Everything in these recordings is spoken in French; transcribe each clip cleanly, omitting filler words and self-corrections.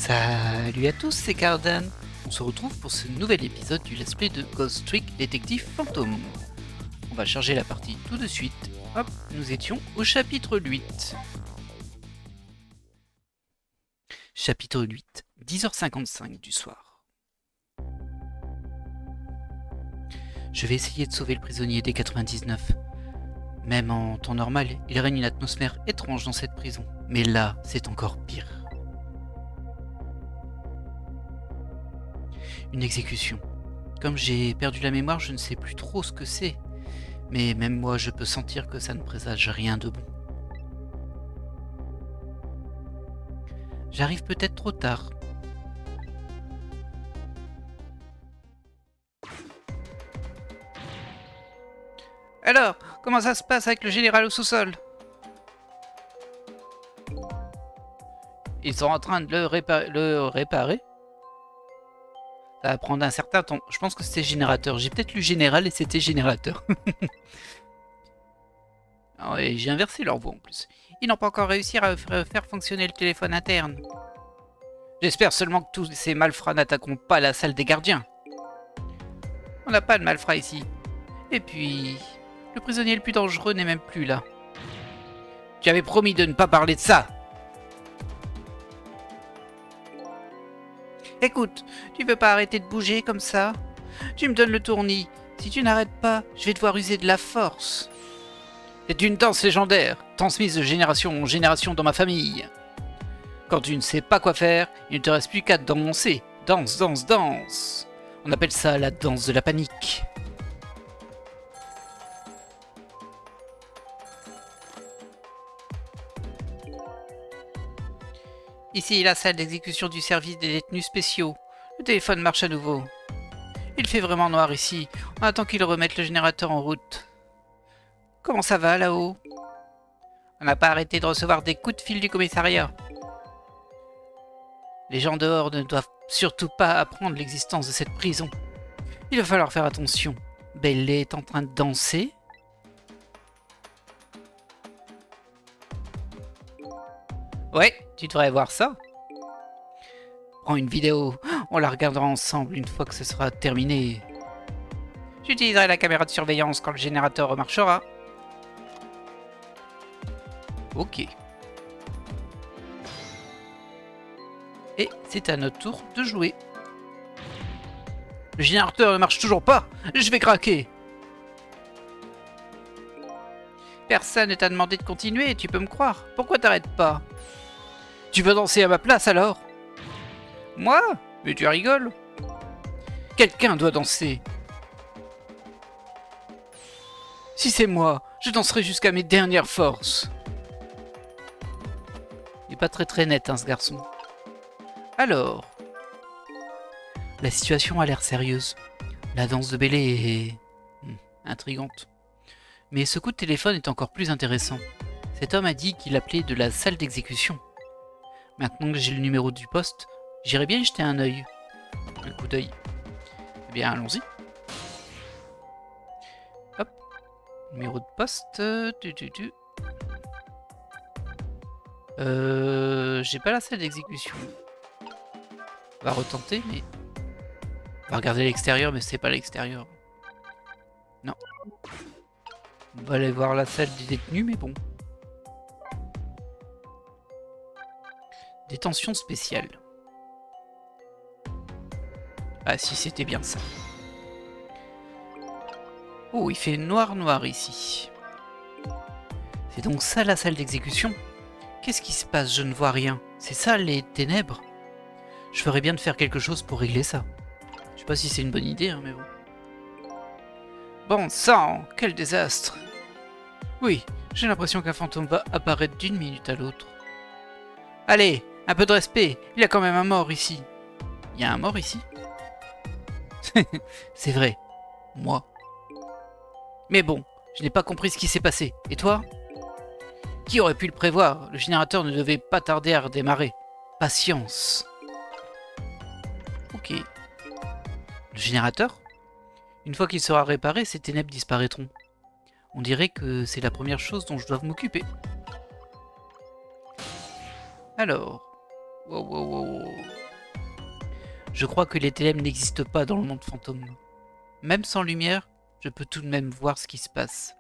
Salut à tous, c'est Cardan. On se retrouve pour ce nouvel épisode du let's play de Ghost Trick Détective Fantôme. On va charger la partie tout de suite. Hop, nous étions au chapitre 8. Chapitre 8, 10h55 du soir. Je vais essayer de sauver le prisonnier des 99. Même en temps normal, il règne une atmosphère étrange dans cette prison. Mais là, c'est encore pire. Une exécution. Comme j'ai perdu la mémoire, je ne sais plus trop ce que c'est. Mais même moi, je peux sentir que ça ne présage rien de bon. J'arrive peut-être trop tard. Alors, comment ça se passe avec le général au sous-sol? Ils sont en train de le réparer. Ça va prendre un certain temps. Je pense que c'était générateur. J'ai peut-être lu général et c'était générateur. Oh, et j'ai inversé leur voix en plus. Ils n'ont pas encore réussi à faire fonctionner le téléphone interne. J'espère seulement que tous ces malfrats n'attaqueront pas la salle des gardiens. On n'a pas de malfrats ici. Et puis, le prisonnier le plus dangereux n'est même plus là. Tu avais promis de ne pas parler de ça. Écoute, tu veux pas arrêter de bouger comme ça? Tu me donnes le tournis. Si tu n'arrêtes pas, je vais devoir user de la force. C'est une danse légendaire, transmise de génération en génération dans ma famille. Quand tu ne sais pas quoi faire, il ne te reste plus qu'à danser. Danse, danse, danse. On appelle ça la danse de la panique. Ici, la salle d'exécution du service des détenus spéciaux. Le téléphone marche à nouveau. Il fait vraiment noir ici. On attend qu'ils remettent le générateur en route. Comment ça va là-haut? On n'a pas arrêté de recevoir des coups de fil du commissariat. Les gens dehors ne doivent surtout pas apprendre l'existence de cette prison. Il va falloir faire attention. Belle est en train de danser. Ouais, tu devrais voir ça. Prends une vidéo, on la regardera ensemble une fois que ce sera terminé. J'utiliserai la caméra de surveillance quand le générateur remarchera. Ok. Et c'est à notre tour de jouer. Le générateur ne marche toujours pas. Je vais craquer. Personne ne t'a demandé de continuer, tu peux me croire. Pourquoi t'arrêtes pas? Tu veux danser à ma place alors? Moi? Mais tu rigoles. Quelqu'un doit danser. Si c'est moi, je danserai jusqu'à mes dernières forces. Il est pas très net, hein, ce garçon. Alors, la situation a l'air sérieuse. La danse de Bélé est intrigante. Mais ce coup de téléphone est encore plus intéressant. Cet homme a dit qu'il appelait de la salle d'exécution. Maintenant que j'ai le numéro du poste, j'irai bien y jeter un œil. Un coup d'œil. Eh bien, allons-y. Hop. Numéro de poste. J'ai pas la salle d'exécution. On va retenter, mais... On va regarder l'extérieur, mais c'est pas l'extérieur. Non. On va aller voir la salle des détenus, mais bon. Détention spéciale. Ah si, c'était bien ça. Oh, il fait noir ici. C'est donc ça la salle d'exécution? Qu'est-ce qui se passe? Je ne vois rien. C'est ça les ténèbres? Je ferais bien de faire quelque chose pour régler ça. Je sais pas si c'est une bonne idée, hein, mais bon. Bon sang, quel désastre! Oui, j'ai l'impression qu'un fantôme va apparaître d'une minute à l'autre. Allez, un peu de respect, il y a quand même un mort ici. Il y a un mort ici? C'est vrai, moi. Mais bon, je n'ai pas compris ce qui s'est passé. Et toi? Qui aurait pu le prévoir? Le générateur ne devait pas tarder à redémarrer. Patience. Ok. Le générateur? Une fois qu'il sera réparé, ces ténèbres disparaîtront. On dirait que c'est la première chose dont je dois m'occuper. Alors... Wow. Je crois que les ténèbres n'existent pas dans le monde fantôme. Même sans lumière, je peux tout de même voir ce qui se passe.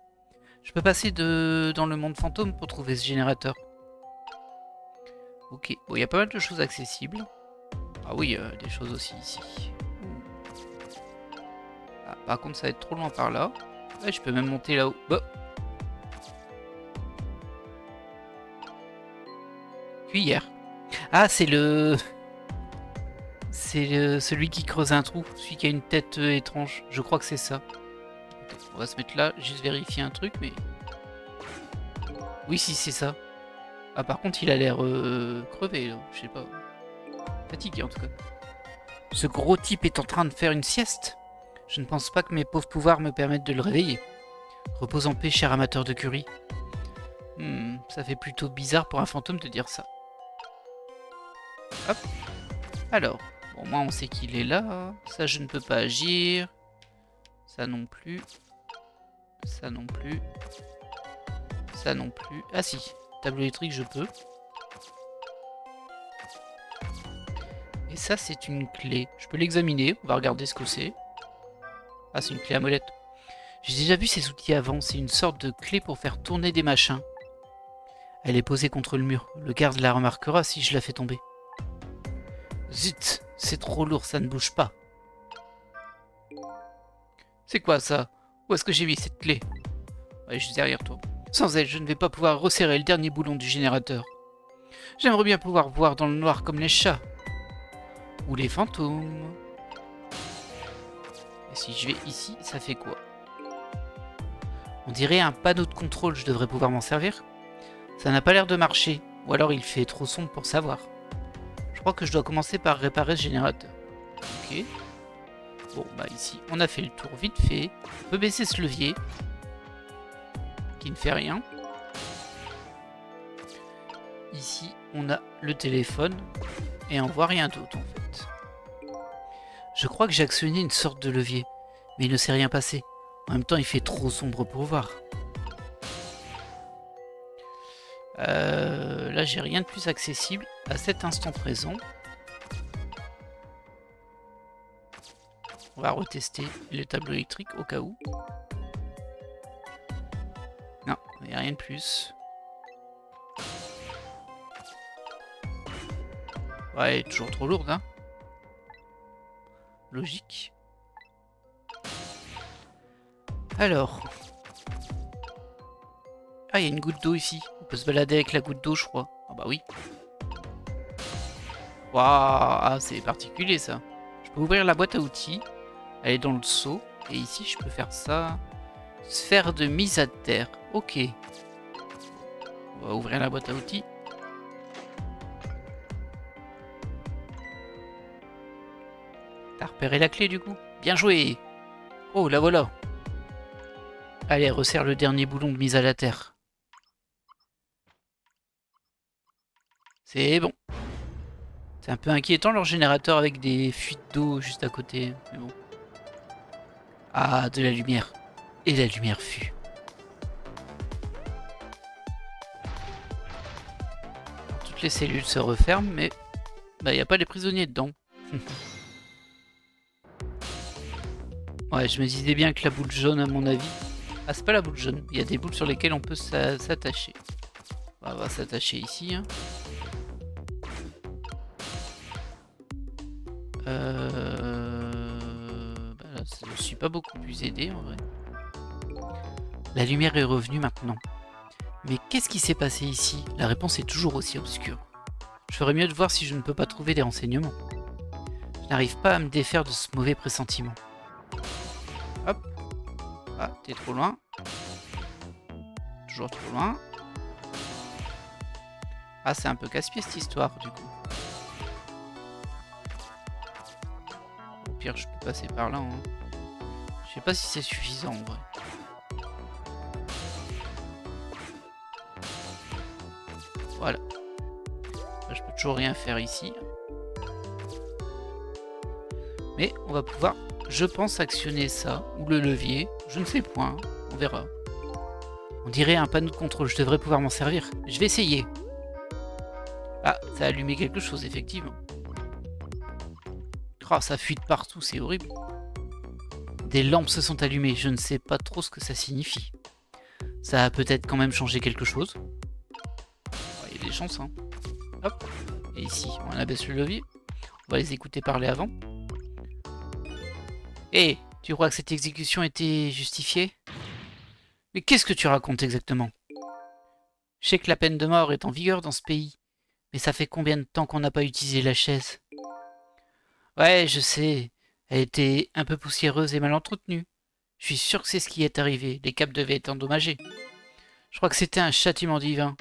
Je peux passer dans le monde fantôme pour trouver ce générateur. Ok, bon, il y a pas mal de choses accessibles. Ah oui, des choses aussi ici. Ah, par contre, ça va être trop loin par là. Ouais, je peux même monter là-haut. Bah. Cuillère. Ah, c'est le... C'est celui qui creuse un trou. Celui qui a une tête étrange. Je crois que c'est ça. On va se mettre là, juste vérifier un truc, mais... Oui, si, c'est ça. Ah, par contre, il a l'air crevé, là. Je sais pas. Fatigué, en tout cas. Ce gros type est en train de faire une sieste. Je ne pense pas que mes pauvres pouvoirs me permettent de le réveiller. Repose en paix, cher amateur de curry. Ça fait plutôt bizarre pour un fantôme de dire ça. Hop. Alors, bon, moi on sait qu'il est là. Ça, je ne peux pas agir. Ça non plus. Ça non plus. Ça non plus. Ah si, tableau électrique, je peux. Et ça, c'est une clé. Je peux l'examiner. On va regarder ce que c'est. Ah, c'est une clé à molette. J'ai déjà vu ces outils avant. C'est une sorte de clé pour faire tourner des machins. Elle est posée contre le mur. Le garde la remarquera si je la fais tomber. Zut, c'est trop lourd, ça ne bouge pas. C'est quoi ça? Où est-ce que j'ai mis cette clé? Ouais, juste derrière toi. Sans elle, je ne vais pas pouvoir resserrer le dernier boulon du générateur. J'aimerais bien pouvoir voir dans le noir comme les chats. Ou les fantômes. Et si je vais ici, ça fait quoi? On dirait un panneau de contrôle, je devrais pouvoir m'en servir. Ça n'a pas l'air de marcher, ou alors il fait trop sombre pour savoir. Je crois que je dois commencer par réparer ce générateur. Ok. Bon, bah ici, on a fait le tour vite fait. On peut baisser ce levier. Qui ne fait rien. Ici, on a le téléphone. Et on voit rien d'autre, en fait. Je crois que j'ai actionné une sorte de levier. Mais il ne s'est rien passé. En même temps, il fait trop sombre pour voir. Là, j'ai rien de plus accessible à cet instant présent. On va retester le tableau électrique au cas où. Non, il n'y a rien de plus. Ouais, elle est toujours trop lourde, hein. Logique. Alors. Ah, il y a une goutte d'eau ici. On peut se balader avec la goutte d'eau, je crois. Ah bah oui. Waouh, ah, c'est particulier ça. Je peux ouvrir la boîte à outils. Elle est dans le seau. Et ici, je peux faire ça. Sphère de mise à terre. Ok. On va ouvrir la boîte à outils. T'as repéré la clé du coup? Bien joué! Oh, la voilà! Allez, resserre le dernier boulon de mise à la terre. C'est bon. C'est un peu inquiétant leur générateur avec des fuites d'eau juste à côté. Mais bon. Ah, de la lumière. Et la lumière fut. Toutes les cellules se referment, mais bah, y a pas les prisonniers dedans. Ouais, je me disais bien que la boule jaune, à mon avis... Ah, c'est pas la boule jaune. Il y a des boules sur lesquelles on peut s'attacher. On va s'attacher ici. Hein. Bah là, je suis pas beaucoup plus aidé en vrai. La lumière est revenue maintenant. Mais qu'est-ce qui s'est passé ici? La réponse est toujours aussi obscure. Je ferais mieux de voir si je ne peux pas trouver des renseignements. Je n'arrive pas à me défaire de ce mauvais pressentiment. Hop. Ah, t'es trop loin. Toujours trop loin. Ah, c'est un peu casse-pied cette histoire du coup. Au pire, je peux passer par là. Hein. Je sais pas si c'est suffisant en vrai. Voilà. Là, je peux toujours rien faire ici. Mais on va pouvoir, je pense, actionner ça. Ou le levier. Je ne sais point. On verra. On dirait un panneau de contrôle. Je devrais pouvoir m'en servir. Je vais essayer. Ah, ça a allumé quelque chose, effectivement. Ah, ça fuit de partout, c'est horrible. Des lampes se sont allumées, je ne sais pas trop ce que ça signifie. Ça a peut-être quand même changé quelque chose. Il y a des chances, hein. Hop. Et ici, on abaisse le levier. On va les écouter parler avant. Hé, tu crois que cette exécution était justifiée? Mais qu'est-ce que tu racontes exactement? Je sais que la peine de mort est en vigueur dans ce pays. Mais ça fait combien de temps qu'on n'a pas utilisé la chaise? Ouais, je sais. Elle était un peu poussiéreuse et mal entretenue. Je suis sûr que c'est ce qui est arrivé. Les câbles devaient être endommagés. Je crois que c'était un châtiment divin.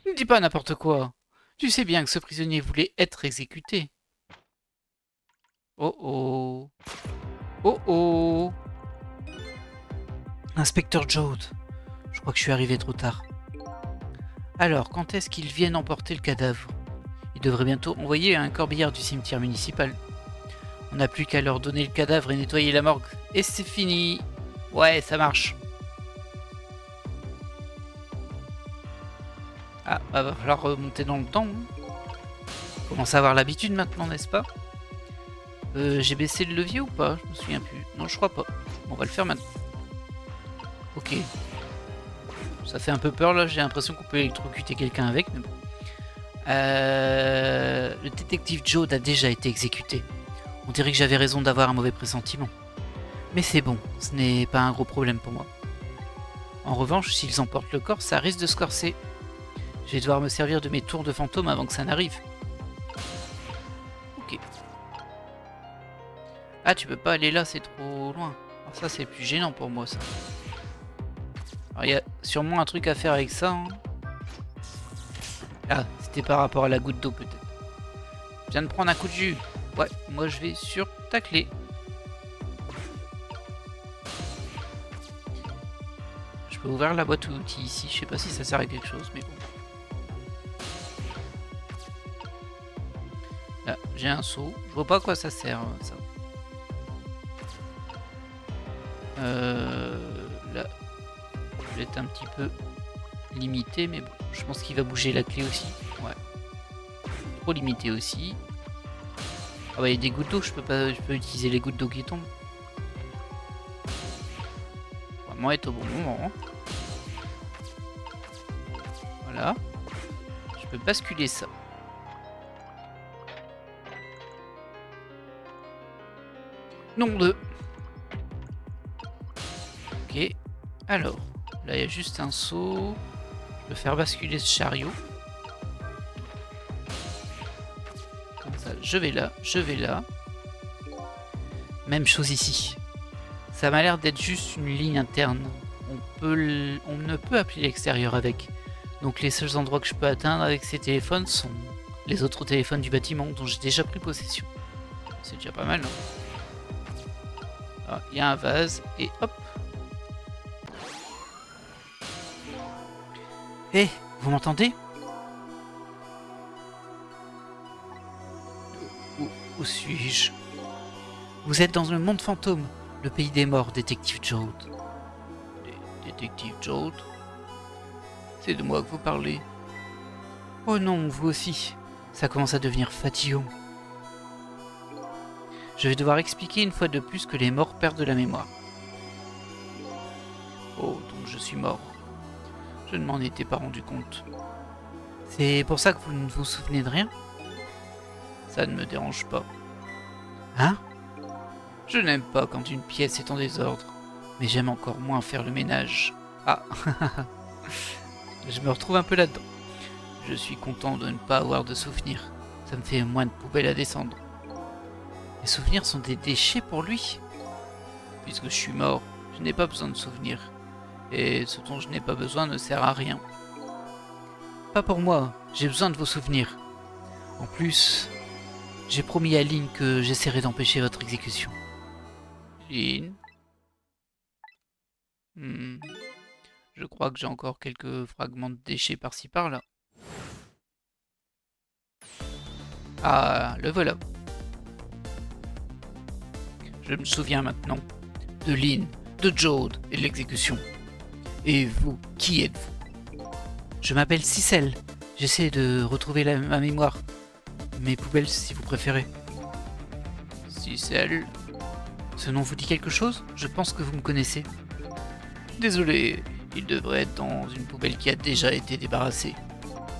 Ne dis pas n'importe quoi. Tu sais bien que ce prisonnier voulait être exécuté. Oh oh. Oh oh. Inspecteur Jode. Je crois que je suis arrivé trop tard. Alors, quand est-ce qu'ils viennent emporter le cadavre? Ils devraient bientôt envoyer un corbillard du cimetière municipal. On n'a plus qu'à leur donner le cadavre et nettoyer la morgue. Et c'est fini. Ouais, ça marche. Ah, va falloir remonter dans le temps. On commence à avoir l'habitude maintenant, n'est-ce pas? J'ai baissé le levier ou pas? Je me souviens plus. Non, je crois pas. Bon, on va le faire maintenant. Ok. Ça fait un peu peur là, j'ai l'impression qu'on peut électrocuter quelqu'un avec, mais bon. Le détective Jode a déjà été exécuté. On dirait que j'avais raison d'avoir un mauvais pressentiment. Mais c'est bon, ce n'est pas un gros problème pour moi. En revanche, s'ils emportent le corps, ça risque de se corser. Je vais devoir me servir de mes tours de fantôme avant que ça n'arrive. Ok. Ah, tu peux pas aller là, c'est trop loin. Alors ça, c'est plus gênant pour moi, ça. Alors, il y a sûrement un truc à faire avec ça. Hein. Ah, c'était par rapport à la goutte d'eau, peut-être. Je viens de prendre un coup de jus. Ouais, moi, je vais sur ta clé. Je peux ouvrir la boîte à outils ici. Je sais pas si ça sert à quelque chose, mais bon. Là, j'ai un seau. Je vois pas à quoi ça sert, ça. Là, je vais être un petit peu limité, mais bon, je pense qu'il va bouger la clé aussi. Ouais. Trop limité aussi. Ah ouais, il y a des gouttes d'eau, je peux utiliser les gouttes d'eau qui tombent. Vraiment être au bon moment. Voilà. Je peux basculer ça. Non de. Ok. Alors, là il y a juste un seau. Je peux faire basculer ce chariot. Comme ça, je vais là, je vais là. Même chose ici. Ça m'a l'air d'être juste une ligne interne. On ne peut appeler l'extérieur avec. Donc les seuls endroits que je peux atteindre avec ces téléphones sont les autres téléphones du bâtiment dont j'ai déjà pris possession. C'est déjà pas mal, non? Il y a un vase et hop. Hé, vous m'entendez? Où suis-je? Vous êtes dans le monde fantôme, le pays des morts, détective Jode. Détective Jode? C'est de moi que vous parlez. Oh non, vous aussi. Ça commence à devenir fatigant. Je vais devoir expliquer une fois de plus que les morts perdent la mémoire. Oh, donc je suis mort. Je ne m'en étais pas rendu compte. C'est pour ça que vous ne vous souvenez de rien? Ça ne me dérange pas. Hein? Je n'aime pas quand une pièce est en désordre, mais j'aime encore moins faire le ménage. Ah, je me retrouve un peu là-dedans. Je suis content de ne pas avoir de souvenirs. Ça me fait moins de poubelles à descendre. Les souvenirs sont des déchets pour lui. Puisque je suis mort, je n'ai pas besoin de souvenirs. Et ce dont je n'ai pas besoin ne sert à rien. Pas pour moi, j'ai besoin de vos souvenirs. En plus, j'ai promis à Lynn que j'essaierai d'empêcher votre exécution. Lynn? Je crois que j'ai encore quelques fragments de déchets par-ci par-là. Ah, le voilà. Je me souviens maintenant de Lynn, de Jode et de l'exécution. Et vous, qui êtes-vous? Je m'appelle Cicel. J'essaie de retrouver ma mémoire. Mes poubelles, si vous préférez. Giselle. Ce nom vous dit quelque chose? Je pense que vous me connaissez. Désolé, il devrait être dans une poubelle qui a déjà été débarrassée.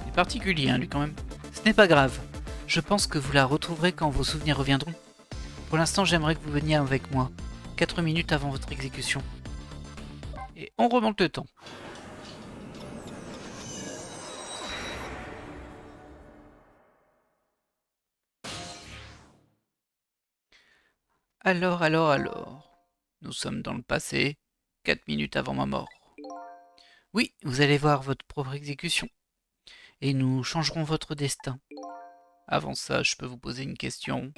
Il est particulier, hein, lui quand même. Ce n'est pas grave. Je pense que vous la retrouverez quand vos souvenirs reviendront. Pour l'instant, j'aimerais que vous veniez avec moi. 4 minutes avant votre exécution. Et on remonte le temps. Alors. Nous sommes dans le passé, 4 minutes avant ma mort. Oui, vous allez voir votre propre exécution. Et nous changerons votre destin. Avant ça, je peux vous poser une question.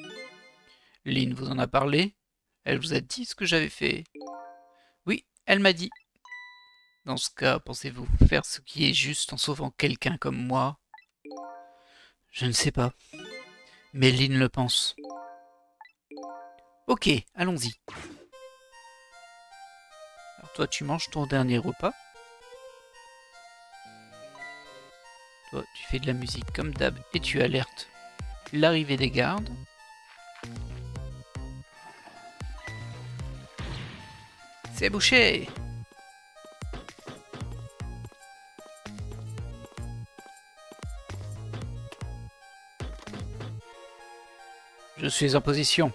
Lynn vous en a parlé? Elle vous a dit ce que j'avais fait? Oui, elle m'a dit. Dans ce cas, pensez-vous faire ce qui est juste en sauvant quelqu'un comme moi? Je ne sais pas. Mais Lynn le pense. Ok, allons-y. Alors toi, tu manges ton dernier repas. Toi, tu fais de la musique comme d'hab et tu alertes l'arrivée des gardes. C'est bouché! Je suis en position.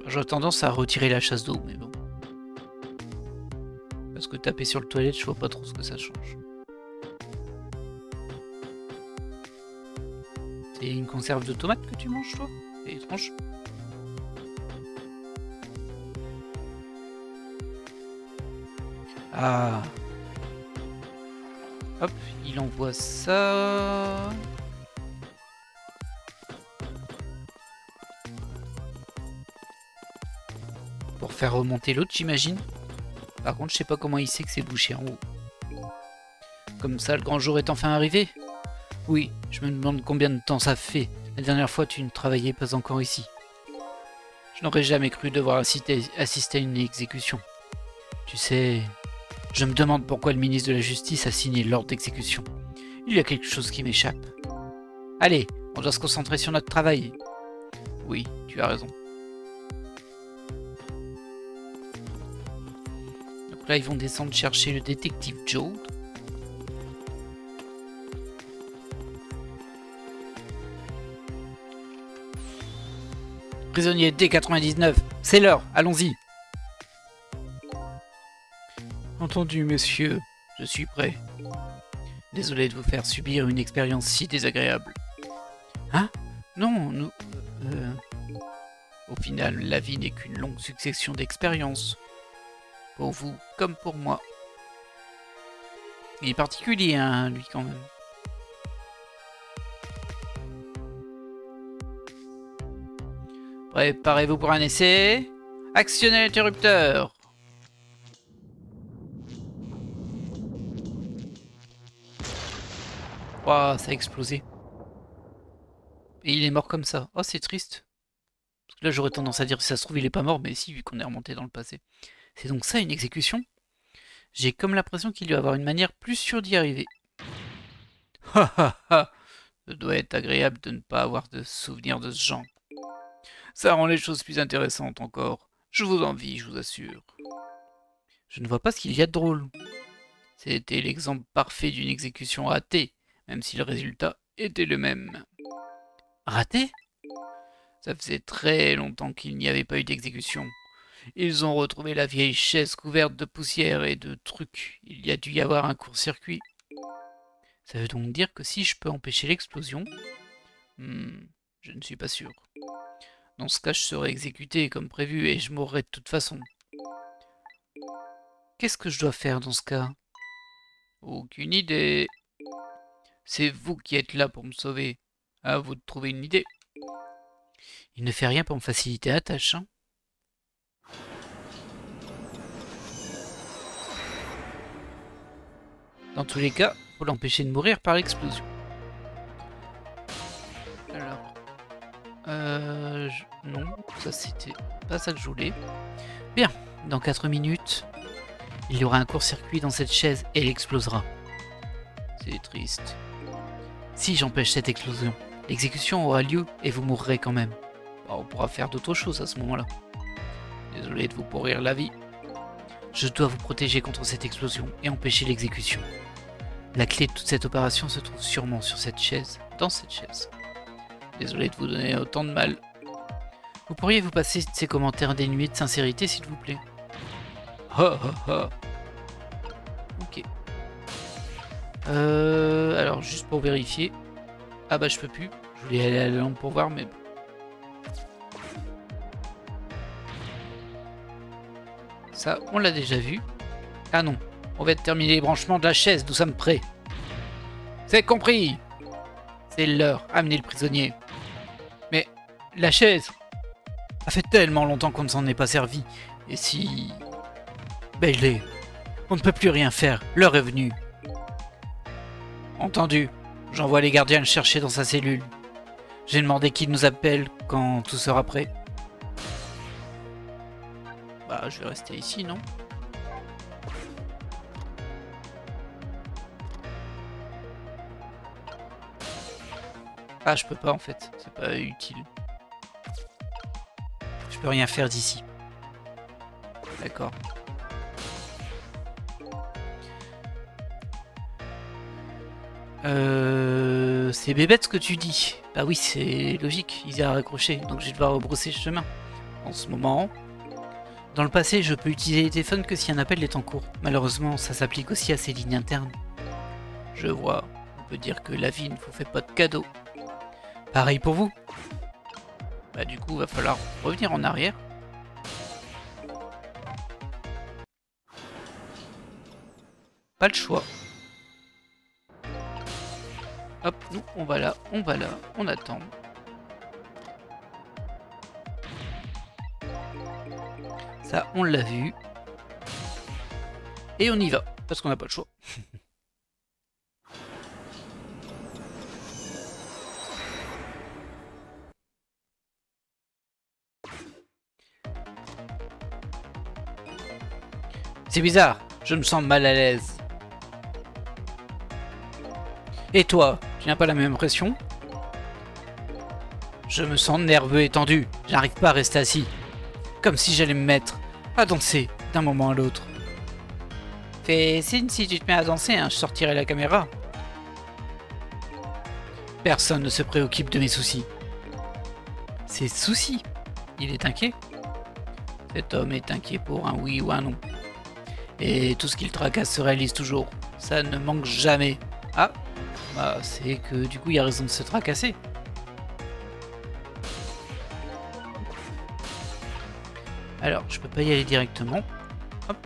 J'aurais tendance à retirer la chasse d'eau, mais bon. Parce que taper sur le toilette, je vois pas trop ce que ça change. C'est une conserve de tomates que tu manges, toi? C'est étrange. Ah. Hop, il envoie ça. Pour faire remonter l'autre, j'imagine. Par contre, je sais pas comment il sait que c'est bouché en haut. Comme ça, le grand jour est enfin arrivé? Oui, je me demande combien de temps ça fait. La dernière fois, tu ne travaillais pas encore ici. Je n'aurais jamais cru devoir assister à une exécution. Tu sais, je me demande pourquoi le ministre de la Justice a signé l'ordre d'exécution. Il y a quelque chose qui m'échappe. Allez, on doit se concentrer sur notre travail. Oui, tu as raison. Donc là, ils vont descendre chercher le détective Joe. Prisonnier D99, c'est l'heure, allons-y. Entendu, monsieur, je suis prêt. Désolé de vous faire subir une expérience si désagréable. Hein? Non, nous... Au final, la vie n'est qu'une longue succession d'expériences. Pour vous comme pour moi. Il est particulier, hein, lui, quand même. Préparez-vous pour un essai. Actionnez l'interrupteur. Waouh, ça a explosé. Et il est mort comme ça. Oh, c'est triste. Parce que là, j'aurais tendance à dire, si ça se trouve, il est pas mort, mais si, vu qu'on est remonté dans le passé. C'est donc ça, une exécution? J'ai comme l'impression qu'il doit y avoir une manière plus sûre d'y arriver. Ha ha ha! Ça doit être agréable de ne pas avoir de souvenirs de ce genre. Ça rend les choses plus intéressantes encore. Je vous envie, je vous assure. Je ne vois pas ce qu'il y a de drôle. C'était l'exemple parfait d'une exécution ratée, même si le résultat était le même. Raté? Ça faisait très longtemps qu'il n'y avait pas eu d'exécution. Ils ont retrouvé la vieille chaise couverte de poussière et de trucs. Il y a dû y avoir un court-circuit. Ça veut donc dire que si je peux empêcher l'explosion... je ne suis pas sûr. Dans ce cas, je serai exécuté comme prévu et je mourrai de toute façon. Qu'est-ce que je dois faire dans ce cas? Aucune idée. C'est vous qui êtes là pour me sauver. À vous de trouver une idée. Il ne fait rien pour me faciliter la tâche, hein. Dans tous les cas, faut l'empêcher de mourir par l'explosion. Alors... non, ça c'était pas ça que je voulais. Bien, dans 4 minutes, il y aura un court-circuit dans cette chaise et elle explosera. C'est triste. Si j'empêche cette explosion, l'exécution aura lieu et vous mourrez quand même. Bah, on pourra faire d'autres choses à ce moment-là. Désolé de vous pourrir la vie. Je dois vous protéger contre cette explosion et empêcher l'exécution. La clé de toute cette opération se trouve sûrement sur cette chaise, dans cette chaise. Désolé de vous donner autant de mal. Vous pourriez vous passer ces commentaires dénués de sincérité, s'il vous plaît? Ha ha ha. Ok. Alors, juste pour vérifier. Ah bah, je peux plus. Je voulais aller à la lampe pour voir, mais... Ça, on l'a déjà vu. Ah non. On va terminer les branchements de la chaise, nous sommes prêts. C'est compris. C'est l'heure, amenez le prisonnier. Mais, la chaise... Ça fait tellement longtemps qu'on ne s'en est pas servi. Et si... Bailey, on ne peut plus rien faire, l'heure est venue. Entendu, j'envoie les gardiens le chercher dans sa cellule. J'ai demandé qu'il nous appelle quand tout sera prêt. Bah, je vais rester ici, non? Ah, je peux pas en fait, c'est pas utile. Je peux rien faire d'ici. D'accord. C'est bébête ce que tu dis. Bah oui, c'est logique, il y a raccroché, donc je vais devoir rebrousser chemin. En ce moment, dans le passé, je peux utiliser les téléphones que si un appel est en cours. Malheureusement, ça s'applique aussi à ces lignes internes. Je vois, on peut dire que la vie ne vous fait pas de cadeau. Pareil pour vous. Bah du coup, va falloir revenir en arrière. Pas le choix. Hop, nous, on va là, on attend. Ça, on l'a vu. Et on y va, parce qu'on n'a pas le choix. C'est bizarre, je me sens mal à l'aise. Et toi, tu n'as pas la même impression? Je me sens nerveux et tendu, j'arrive pas à rester assis. Comme si j'allais me mettre à danser d'un moment à l'autre. Fais signe si tu te mets à danser, hein, je sortirai la caméra. Personne ne se préoccupe de mes soucis. Ses soucis? Il est inquiet? Cet homme est inquiet pour un oui ou un non. Et tout ce qu'il tracasse se réalise toujours. Ça ne manque jamais. Ah, bah c'est que du coup il y a raison de se tracasser. Alors, je peux pas y aller directement. Hop.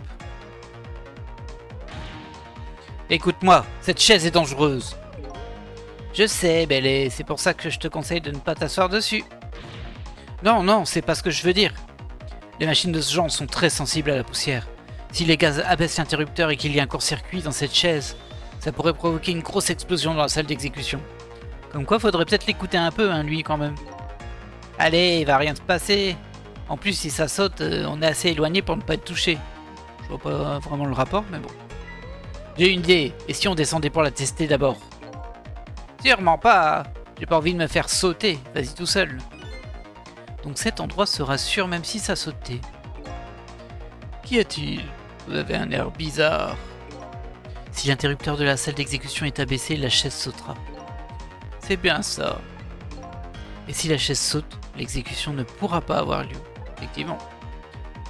Écoute-moi, cette chaise est dangereuse. Je sais, Bailey, c'est pour ça que je te conseille de ne pas t'asseoir dessus. Non, non, c'est pas ce que je veux dire. Les machines de ce genre sont très sensibles à la poussière. Si les gaz abaissent l'interrupteur et qu'il y a un court-circuit dans cette chaise, ça pourrait provoquer une grosse explosion dans la salle d'exécution. Comme quoi, faudrait peut-être l'écouter un peu, hein, lui, quand même. Allez, il va rien se passer. En plus, si ça saute, on est assez éloigné pour ne pas être touché. Je vois pas vraiment le rapport, mais bon. J'ai une idée, et si on descendait pour la tester d'abord? Sûrement pas. J'ai pas envie de me faire sauter, vas-y tout seul. Donc cet endroit sera sûr même si ça sautait. Qu'y a-t-il? Vous avez un air bizarre. Si l'interrupteur de la salle d'exécution est abaissé, la chaise sautera. C'est bien ça. Et si la chaise saute, l'exécution ne pourra pas avoir lieu. Effectivement.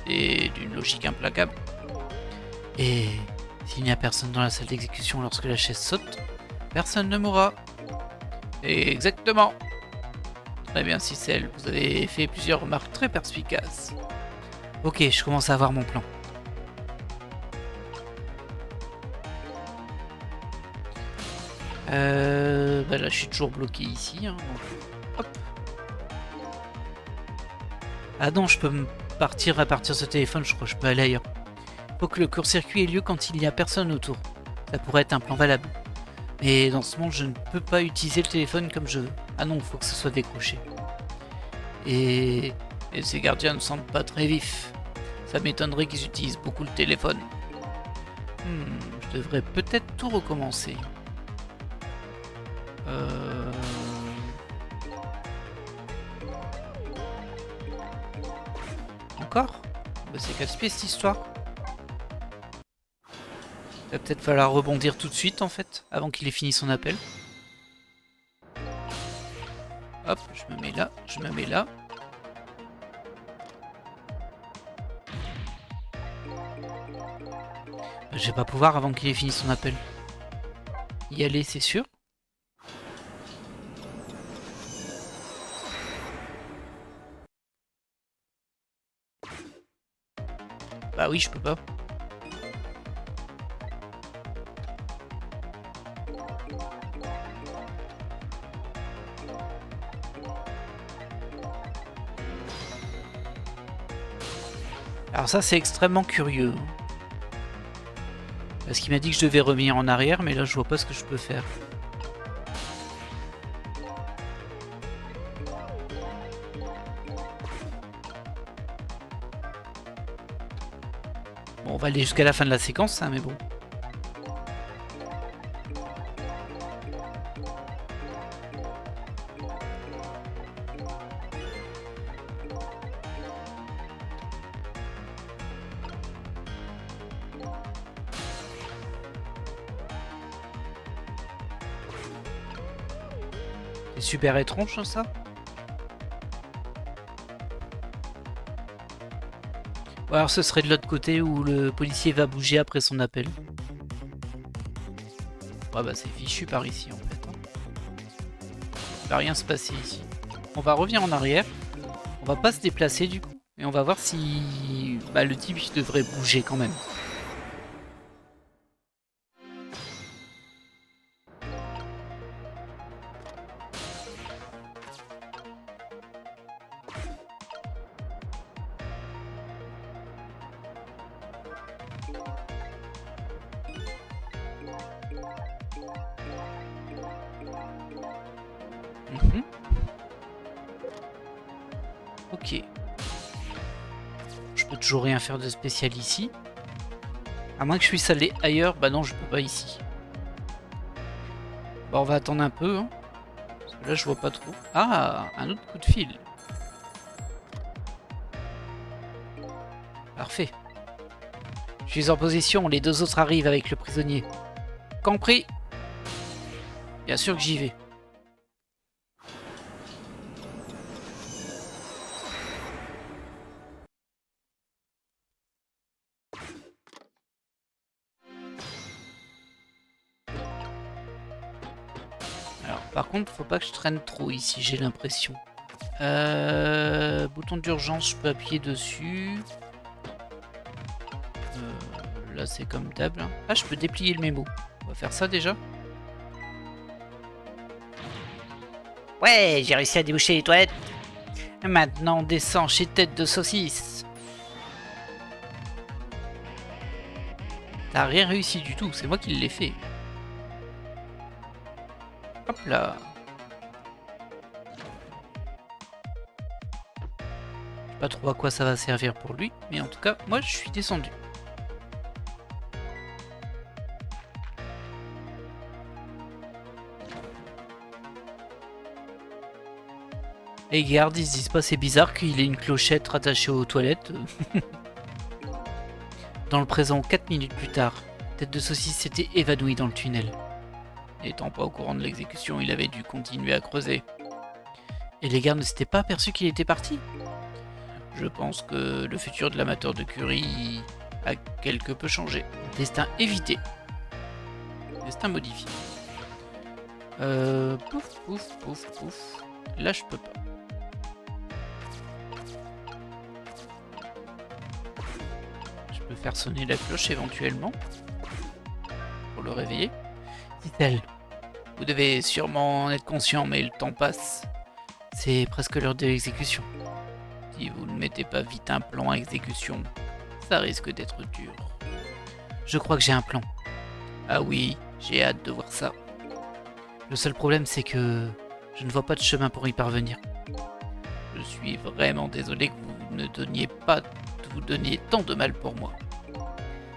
Et d'une logique implacable. Et s'il n'y a personne dans la salle d'exécution lorsque la chaise saute, personne ne mourra. Et exactement. Très bien, Cicel, vous avez fait plusieurs remarques très perspicaces. Ok, je commence à voir mon plan. Bah là, je suis toujours bloqué ici. Hein, donc, hop. Ah non, je peux me partir à partir de ce téléphone, je crois que je peux aller ailleurs. Faut que le court-circuit ait lieu quand il n'y a personne autour. Ça pourrait être un plan valable. Mais dans ce monde, je ne peux pas utiliser le téléphone comme je veux. Ah non, il faut que ce soit décroché. Et ces gardiens ne semblent pas très vifs. Ça m'étonnerait qu'ils utilisent beaucoup le téléphone. Je devrais peut-être tout recommencer. Encore? Bah, c'est casse-pied cette histoire. Il va peut-être falloir rebondir tout de suite en fait, avant qu'il ait fini son appel. Hop, je me mets là, je me mets là. Bah, je vais pas pouvoir avant qu'il ait fini son appel. Y aller, c'est sûr. Bah oui, je peux pas. Alors ça, c'est extrêmement curieux. Parce qu'il m'a dit que je devais revenir en arrière, mais là, je vois pas ce que je peux faire. Bon, on va aller jusqu'à la fin de la séquence, hein, mais bon. C'est super étrange, ça. Ou alors ce serait de l'autre côté où le policier va bouger après son appel. Ouais, bah c'est fichu par ici en fait. Il va rien se passer ici. On va revenir en arrière. On va pas se déplacer du coup. Et on va voir si bah, le type il devrait bouger quand même. Ok. Je peux toujours rien faire de spécial ici. À moins que je puisse aller ailleurs. Bah non, je peux pas ici. Bah on va attendre un peu. Hein. Parce que là, je vois pas trop. Ah, un autre coup de fil. Parfait. Je suis en position. Les deux autres arrivent avec le prisonnier. Compris. Bien sûr que j'y vais. Alors, par contre, faut pas que je traîne trop ici, j'ai l'impression. Bouton d'urgence, je peux appuyer dessus. Là, c'est comme table. Hein. Ah, je peux déplier le mémo. On va faire ça déjà. Ouais, j'ai réussi à déboucher les toilettes. Maintenant, on descend chez Tête de Saucisse. T'as rien réussi du tout, c'est moi qui l'ai fait. Hop là. Je sais pas trop à quoi ça va servir pour lui, mais en tout cas, moi je suis descendu. Les gardes, ils se disent pas c'est bizarre qu'il ait une clochette rattachée aux toilettes. Dans le présent, 4 minutes plus tard, Tête de Saucisse s'était évanoui dans le tunnel. N'étant pas au courant de l'exécution, il avait dû continuer à creuser. Et les gardes ne s'étaient pas aperçus qu'il était parti. Je pense que le futur de l'amateur de curry a quelque peu changé. Destin évité. Destin modifié. Pouf, pouf, pouf, pouf. Là, je peux pas. Je peux faire sonner la cloche éventuellement. Pour le réveiller. Dit-elle. Vous devez sûrement en être conscient, mais le temps passe. C'est presque l'heure de l'exécution. Si vous ne mettez pas vite un plan à exécution, ça risque d'être dur. Je crois que j'ai un plan. Ah oui, j'ai hâte de voir ça. Le seul problème, c'est que je ne vois pas de chemin pour y parvenir. Je suis vraiment désolé que vous ne donniez tant de mal pour moi.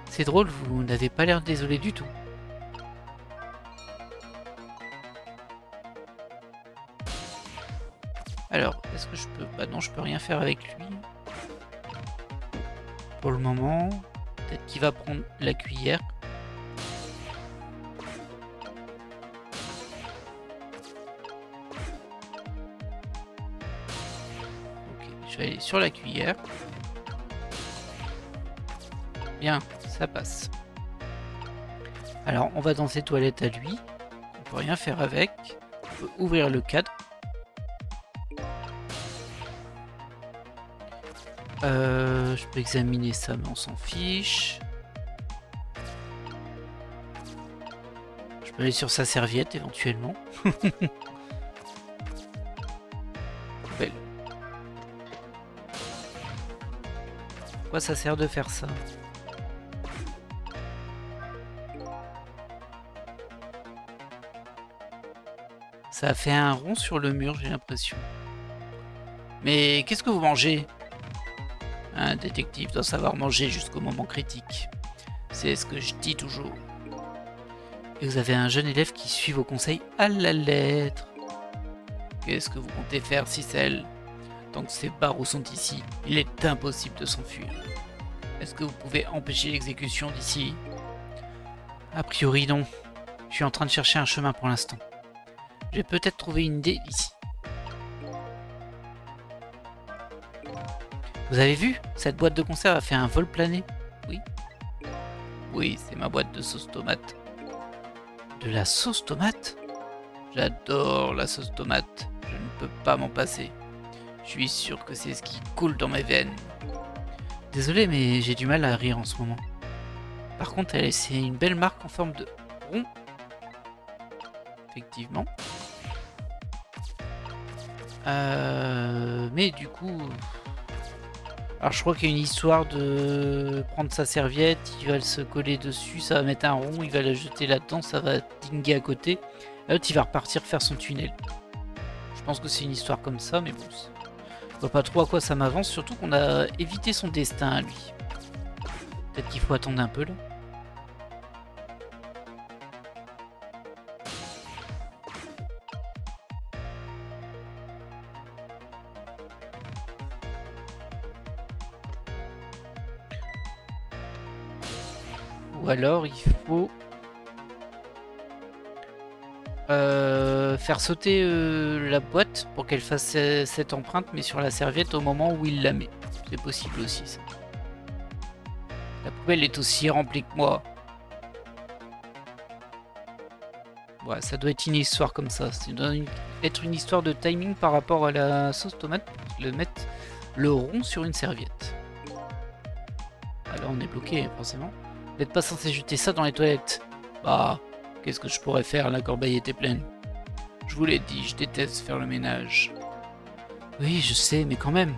C'est drôle, vous n'avez pas l'air désolé du tout. Alors, est-ce que je peux... Bah non, je peux rien faire avec lui. Pour le moment. Peut-être qu'il va prendre la cuillère. Ok, je vais aller sur la cuillère. Bien, ça passe. Alors, on va dans ses toilettes à lui. On peut rien faire avec. On peut ouvrir le cadre. Je peux examiner ça, mais on s'en fiche. Je peux aller sur sa serviette, éventuellement. Belle. Pourquoi ça sert de faire ça? Ça a fait un rond sur le mur, j'ai l'impression. Mais qu'est-ce que vous mangez? Un détective doit savoir manger jusqu'au moment critique. C'est ce que je dis toujours. Et vous avez un jeune élève qui suit vos conseils à la lettre. Qu'est-ce que vous comptez faire, Cicel? Tant que ces barreaux sont ici, il est impossible de s'enfuir. Est-ce que vous pouvez empêcher l'exécution d'ici? A priori non. Je suis en train de chercher un chemin pour l'instant. J'ai peut-être trouvé une idée ici. Vous avez vu? Cette boîte de conserve a fait un vol plané. Oui. Oui, c'est ma boîte de sauce tomate. De la sauce tomate? J'adore la sauce tomate. Je ne peux pas m'en passer. Je suis sûr que c'est ce qui coule dans mes veines. Désolé, mais j'ai du mal à rire en ce moment. Par contre, elle a laissé une belle marque en forme de rond. Effectivement. Mais du coup... Alors je crois qu'il y a une histoire de prendre sa serviette, il va se coller dessus, ça va mettre un rond, il va la jeter là-dedans, ça va dinguer à côté. L'autre il va repartir faire son tunnel. Je pense que c'est une histoire comme ça, mais bon, je vois pas trop à quoi ça m'avance, surtout qu'on a évité son destin à lui. Peut-être qu'il faut attendre un peu là. Ou alors il faut faire sauter la boîte pour qu'elle fasse cette empreinte, mais sur la serviette au moment où il la met. C'est possible aussi ça. La poubelle est aussi remplie que moi. Ouais, ça doit être une histoire comme ça. Ça doit être une histoire de timing par rapport à la sauce tomate. Le mettre le rond sur une serviette. Alors on est bloqué forcément. Vous n'êtes pas censé jeter ça dans les toilettes. Bah, qu'est-ce que je pourrais faire? La corbeille était pleine. Je vous l'ai dit, je déteste faire le ménage. Oui, je sais, mais quand même. De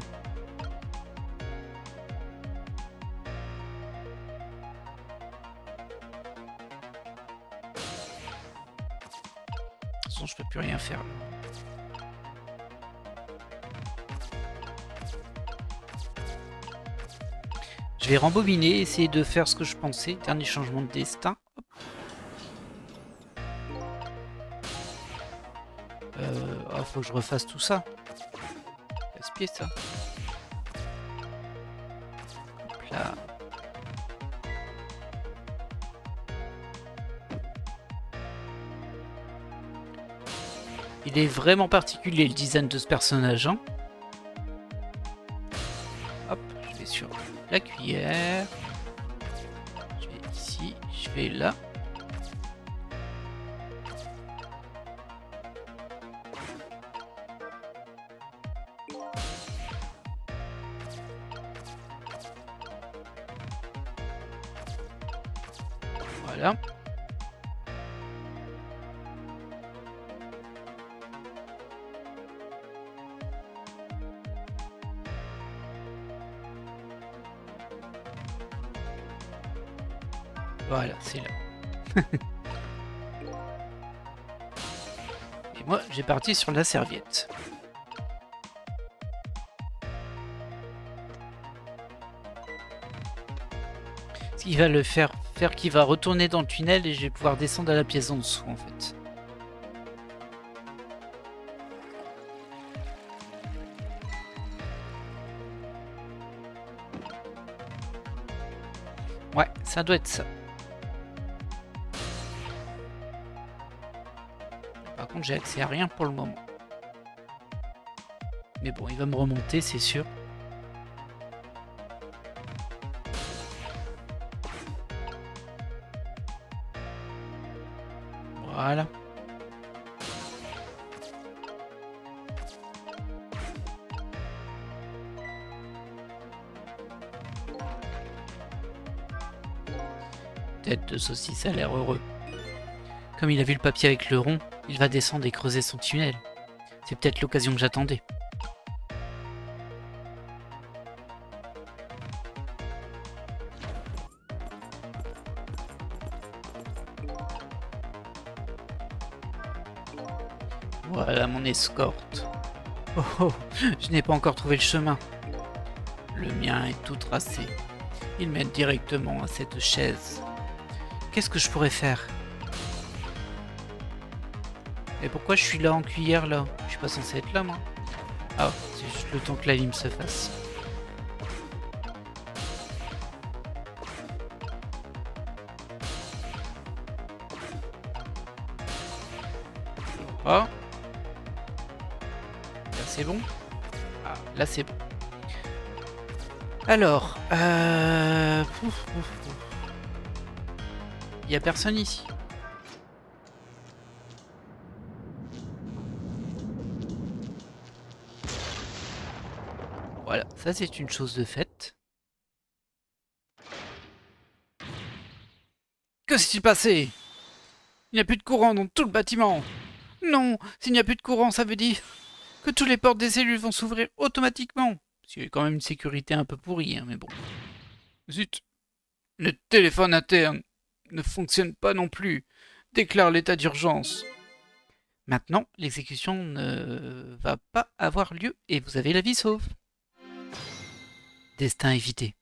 toute façon, je peux plus rien faire là. Je vais rembobiner, essayer de faire ce que je pensais. Dernier changement de destin. Oh, faut que je refasse tout ça. Casse-pied ça. Hop là. Il est vraiment particulier le design de ce personnage. Hein. Hop, je vais sur la cuillère. Je vais ici, je vais là. Voilà. Voilà, c'est là. Et moi, j'ai parti sur la serviette. Ce qui va le faire qu'il va retourner dans le tunnel et je vais pouvoir descendre à la pièce en dessous en fait. Ouais, ça doit être ça. Par contre, j'ai accès à rien pour le moment. Mais bon, il va me remonter, c'est sûr. Voilà. Tête de saucisse a l'air heureux. Comme il a vu le papier avec le rond, il va descendre et creuser son tunnel. C'est peut-être l'occasion que j'attendais. Voilà mon escorte. Oh oh, je n'ai pas encore trouvé le chemin. Le mien est tout tracé. Il mène directement à cette chaise. Qu'est-ce que je pourrais faire? Et pourquoi je suis là en cuillère là? Je suis pas censé être là moi. Ah, c'est juste le temps que la lime se fasse. Oh. Là c'est bon. Ah, là c'est bon. Alors, il y a personne ici. Voilà, ça c'est une chose de faite. Que s'est-il passé? Il n'y a plus de courant dans tout le bâtiment. Non, s'il n'y a plus de courant, ça veut dire que toutes les portes des cellules vont s'ouvrir automatiquement. Parce qu'il y a quand même une sécurité un peu pourrie, hein, mais bon. Zut. Le téléphone interne ne fonctionne pas non plus. Déclare l'état d'urgence. Maintenant, l'exécution ne va pas avoir lieu et vous avez la vie sauve. Destin évité.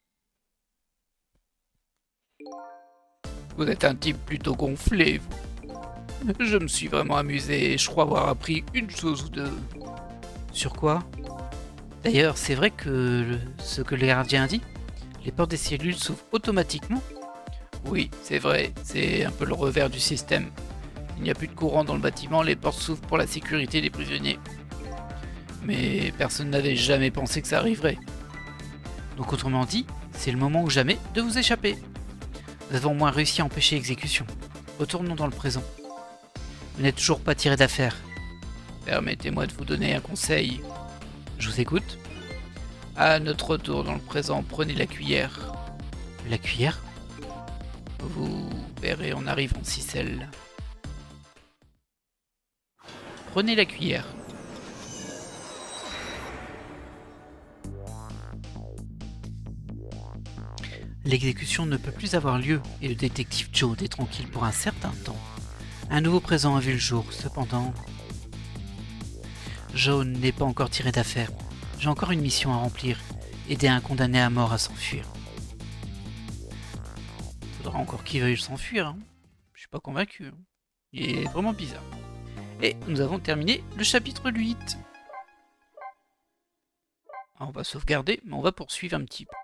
Vous êtes un type plutôt gonflé, vous. Je me suis vraiment amusé et je crois avoir appris une chose ou deux. Sur quoi? D'ailleurs, c'est vrai que ce que le gardien a dit, les portes des cellules s'ouvrent automatiquement. Oui, c'est vrai, c'est un peu le revers du système. Il n'y a plus de courant dans le bâtiment, les portes s'ouvrent pour la sécurité des prisonniers. Mais personne n'avait jamais pensé que ça arriverait. Donc autrement dit, c'est le moment ou jamais de vous échapper. Nous avons au moins réussi à empêcher l'exécution. Retournons dans le présent. Vous n'êtes toujours pas tiré d'affaire. Permettez-moi de vous donner un conseil. Je vous écoute. À notre retour dans le présent, prenez la cuillère. La cuillère? Vous verrez en arrivant si celle. Prenez la cuillère. L'exécution ne peut plus avoir lieu et le détective Joe est tranquille pour un certain temps. Un nouveau présent a vu le jour, cependant. Joe n'est pas encore tiré d'affaire. J'ai encore une mission à remplir. Aider un condamné à mort à s'enfuir. Faudra encore qu'il veuille s'enfuir. Hein. Je suis pas convaincu. Hein. Il est vraiment bizarre. Et nous avons terminé le chapitre 8. Alors, on va sauvegarder, mais on va poursuivre un petit peu.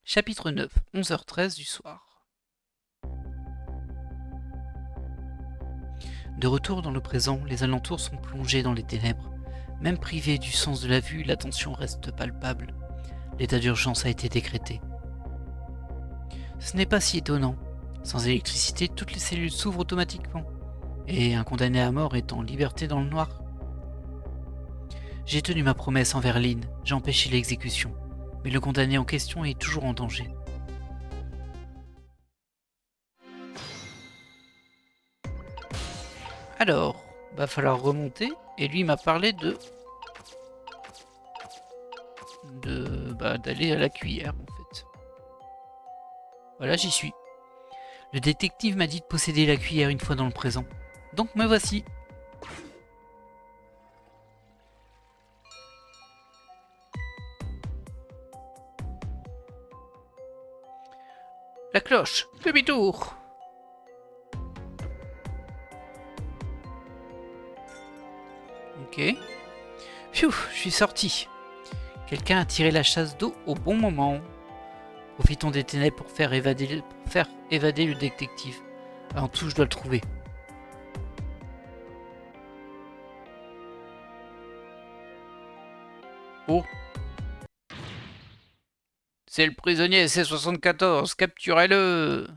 Chapitre 9, 11h13 du soir. De retour dans le présent, les alentours sont plongés dans les ténèbres. Même privé du sens de la vue, l'attention reste palpable. L'état d'urgence a été décrété. Ce n'est pas si étonnant. Sans électricité, toutes les cellules s'ouvrent automatiquement. Et un condamné à mort est en liberté dans le noir. J'ai tenu ma promesse envers Lynn, j'ai empêché l'exécution. Mais le condamné en question est toujours en danger. Alors, va falloir remonter. Et lui m'a parlé d'aller à la cuillère en fait. Voilà, j'y suis. Le détective m'a dit de posséder la cuillère une fois dans le présent. Donc me voici. La cloche, demi-tour. Ok. Pfiou, je suis sorti. Quelqu'un a tiré la chasse d'eau au bon moment. Profitons des ténèbres pour faire évader le détective. Avant tout, je dois le trouver. Oh! C'est le prisonnier C-74, capturez-le!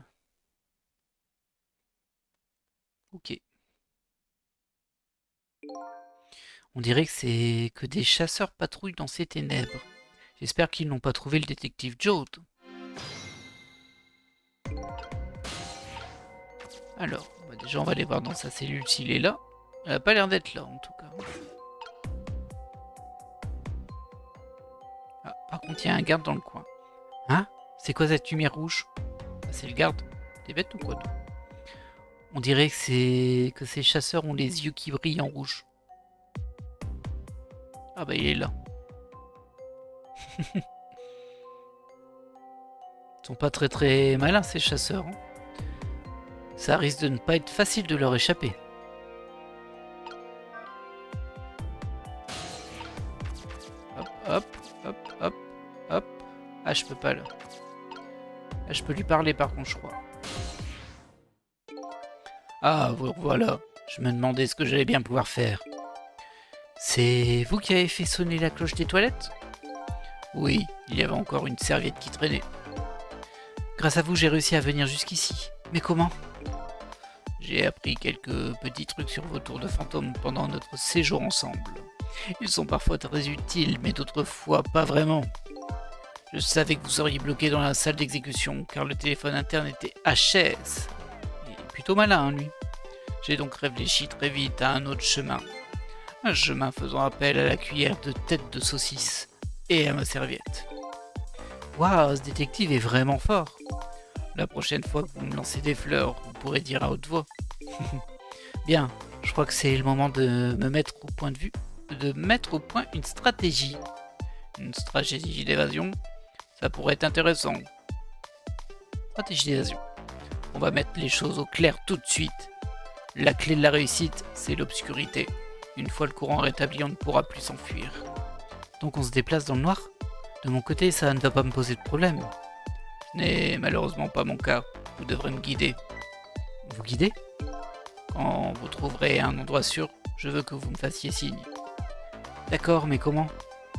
Ok. On dirait que c'est que des chasseurs patrouillent dans ces ténèbres. J'espère qu'ils n'ont pas trouvé le détective Joe. Alors, déjà on va aller voir dans sa cellule s'il est là. Elle a pas l'air d'être là en tout cas. Ah, par contre il y a un garde dans le coin. Hein? C'est quoi cette lumière rouge? Ah, c'est le garde. T'es bête ou quoi toi? On dirait que ces chasseurs ont les yeux qui brillent en rouge. Ah bah il est là. Ils sont pas très malins ces chasseurs. Hein. Ça risque de ne pas être facile de leur échapper. Hop, hop, hop, hop, hop. Ah, je peux pas là. Là, je peux lui parler par contre, je crois. Ah, voilà. Je me demandais ce que j'allais bien pouvoir faire. C'est vous qui avez fait sonner la cloche des toilettes? Oui, il y avait encore une serviette qui traînait. Grâce à vous, j'ai réussi à venir jusqu'ici. Mais comment? J'ai appris quelques petits trucs sur vos tours de fantômes pendant notre séjour ensemble. Ils sont parfois très utiles, mais d'autres fois pas vraiment. Je savais que vous seriez bloqué dans la salle d'exécution, car le téléphone interne était HS. Il est plutôt malin, lui. J'ai donc réfléchi très vite à un autre chemin. Un chemin faisant appel à la cuillère de tête de saucisse et à ma serviette. Waouh, ce détective est vraiment fort. La prochaine fois que vous me lancez des fleurs, vous pourrez dire à haute voix. Bien, je crois que c'est le moment de mettre au point une stratégie. Une stratégie d'évasion, ça pourrait être intéressant. Stratégie d'évasion. On va mettre les choses au clair tout de suite. La clé de la réussite, c'est l'obscurité. Une fois le courant rétabli, on ne pourra plus s'enfuir. Donc on se déplace dans le noir? De mon côté, ça ne va pas me poser de problème. Ce n'est malheureusement pas mon cas. Vous devrez me guider. Vous guider? Quand vous trouverez un endroit sûr, je veux que vous me fassiez signe. D'accord, mais comment?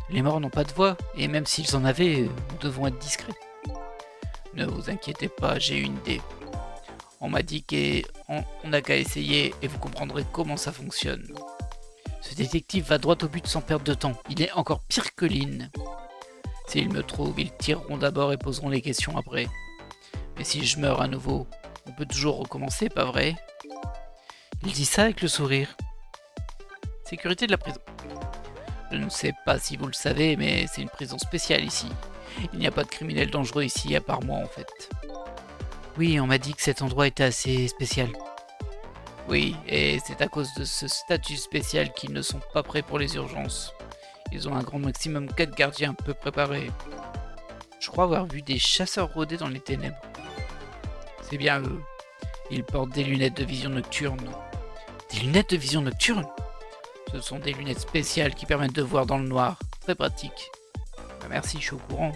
Les morts n'ont pas de voix, et même s'ils en avaient, nous devons être discrets. Ne vous inquiétez pas, j'ai une idée. On m'a dit qu'on n'a qu'à essayer et vous comprendrez comment ça fonctionne. Ce détective va droit au but sans perdre de temps. Il est encore pire que Lynn. S'ils me trouvent, ils tireront d'abord et poseront les questions après. Mais si je meurs à nouveau, on peut toujours recommencer, pas vrai? Il dit ça avec le sourire. Sécurité de la prison. Je ne sais pas si vous le savez, mais c'est une prison spéciale ici. Il n'y a pas de criminels dangereux ici, à part moi en fait. Oui, on m'a dit que cet endroit était assez spécial. Oui, et c'est à cause de ce statut spécial qu'ils ne sont pas prêts pour les urgences. Ils ont un grand maximum 4 gardiens peu préparés. Je crois avoir vu des chasseurs rôder dans les ténèbres. C'est bien eux. Ils portent des lunettes de vision nocturne. Des lunettes de vision nocturne? Ce sont des lunettes spéciales qui permettent de voir dans le noir. Très pratique. Ben merci, je suis au courant.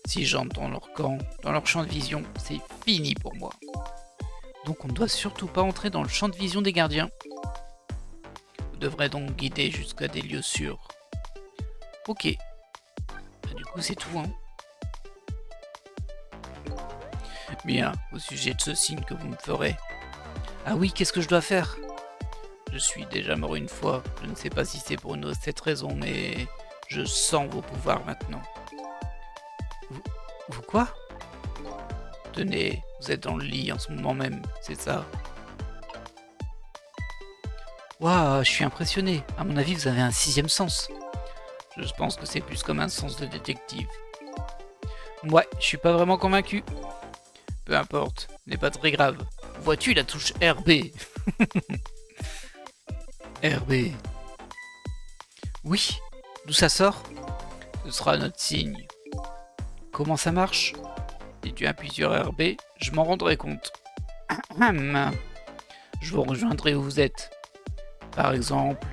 Si j'entre dans leur camp, dans leur champ de vision, c'est fini pour moi. Donc on ne doit surtout pas entrer dans le champ de vision des gardiens. Vous devrez donc guider jusqu'à des lieux sûrs. Ok. Ben, du coup c'est tout, hein. Bien, au sujet de ce signe que vous me ferez. Ah oui, qu'est-ce que je dois faire? Je suis déjà mort une fois. Je ne sais pas si c'est pour cette raison, mais je sens vos pouvoirs maintenant. Vous quoi? Tenez, vous êtes dans le lit en ce moment même, c'est ça? Waouh, je suis impressionné. À mon avis, vous avez un 6e sens. Je pense que c'est plus comme un sens de détective. Ouais, je suis pas vraiment convaincu. Peu importe, ce n'est pas très grave. Vois-tu la touche RB? RB. Oui, d'où ça sort? Ce sera notre signe. Comment ça marche? Si tu appuies sur RB, je m'en rendrai compte. Je vous rejoindrai où vous êtes. Par exemple...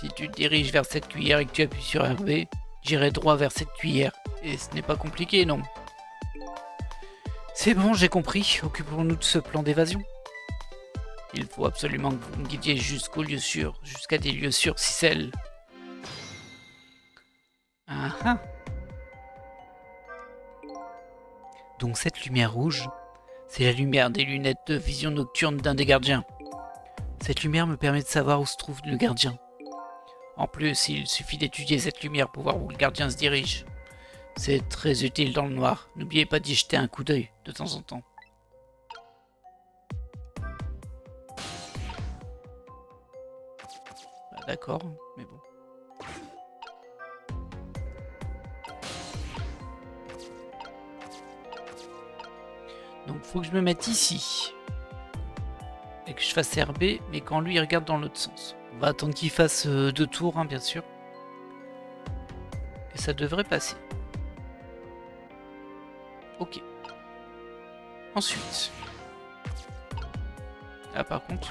Si tu te diriges vers cette cuillère et que tu appuies sur RB, j'irai droit vers cette cuillère. Et ce n'est pas compliqué, non? C'est bon, j'ai compris. Occupons-nous de ce plan d'évasion. Il faut absolument que vous me guidiez jusqu'aux lieux sûrs, jusqu'à des lieux sûrs, Cicel. Ah ah. Donc cette lumière rouge, c'est la lumière des lunettes de vision nocturne d'un des gardiens. Cette lumière me permet de savoir où se trouve le gardien. En plus, il suffit d'étudier cette lumière pour voir où le gardien se dirige. C'est très utile dans le noir. N'oubliez pas d'y jeter un coup d'œil de temps en temps. Bah, d'accord, mais bon. Donc faut que je me mette ici. Et que je fasse RB, mais quand lui il regarde dans l'autre sens. On va attendre qu'il fasse 2 tours, hein, bien sûr. Et ça devrait passer. Ok. Ensuite. Là par contre,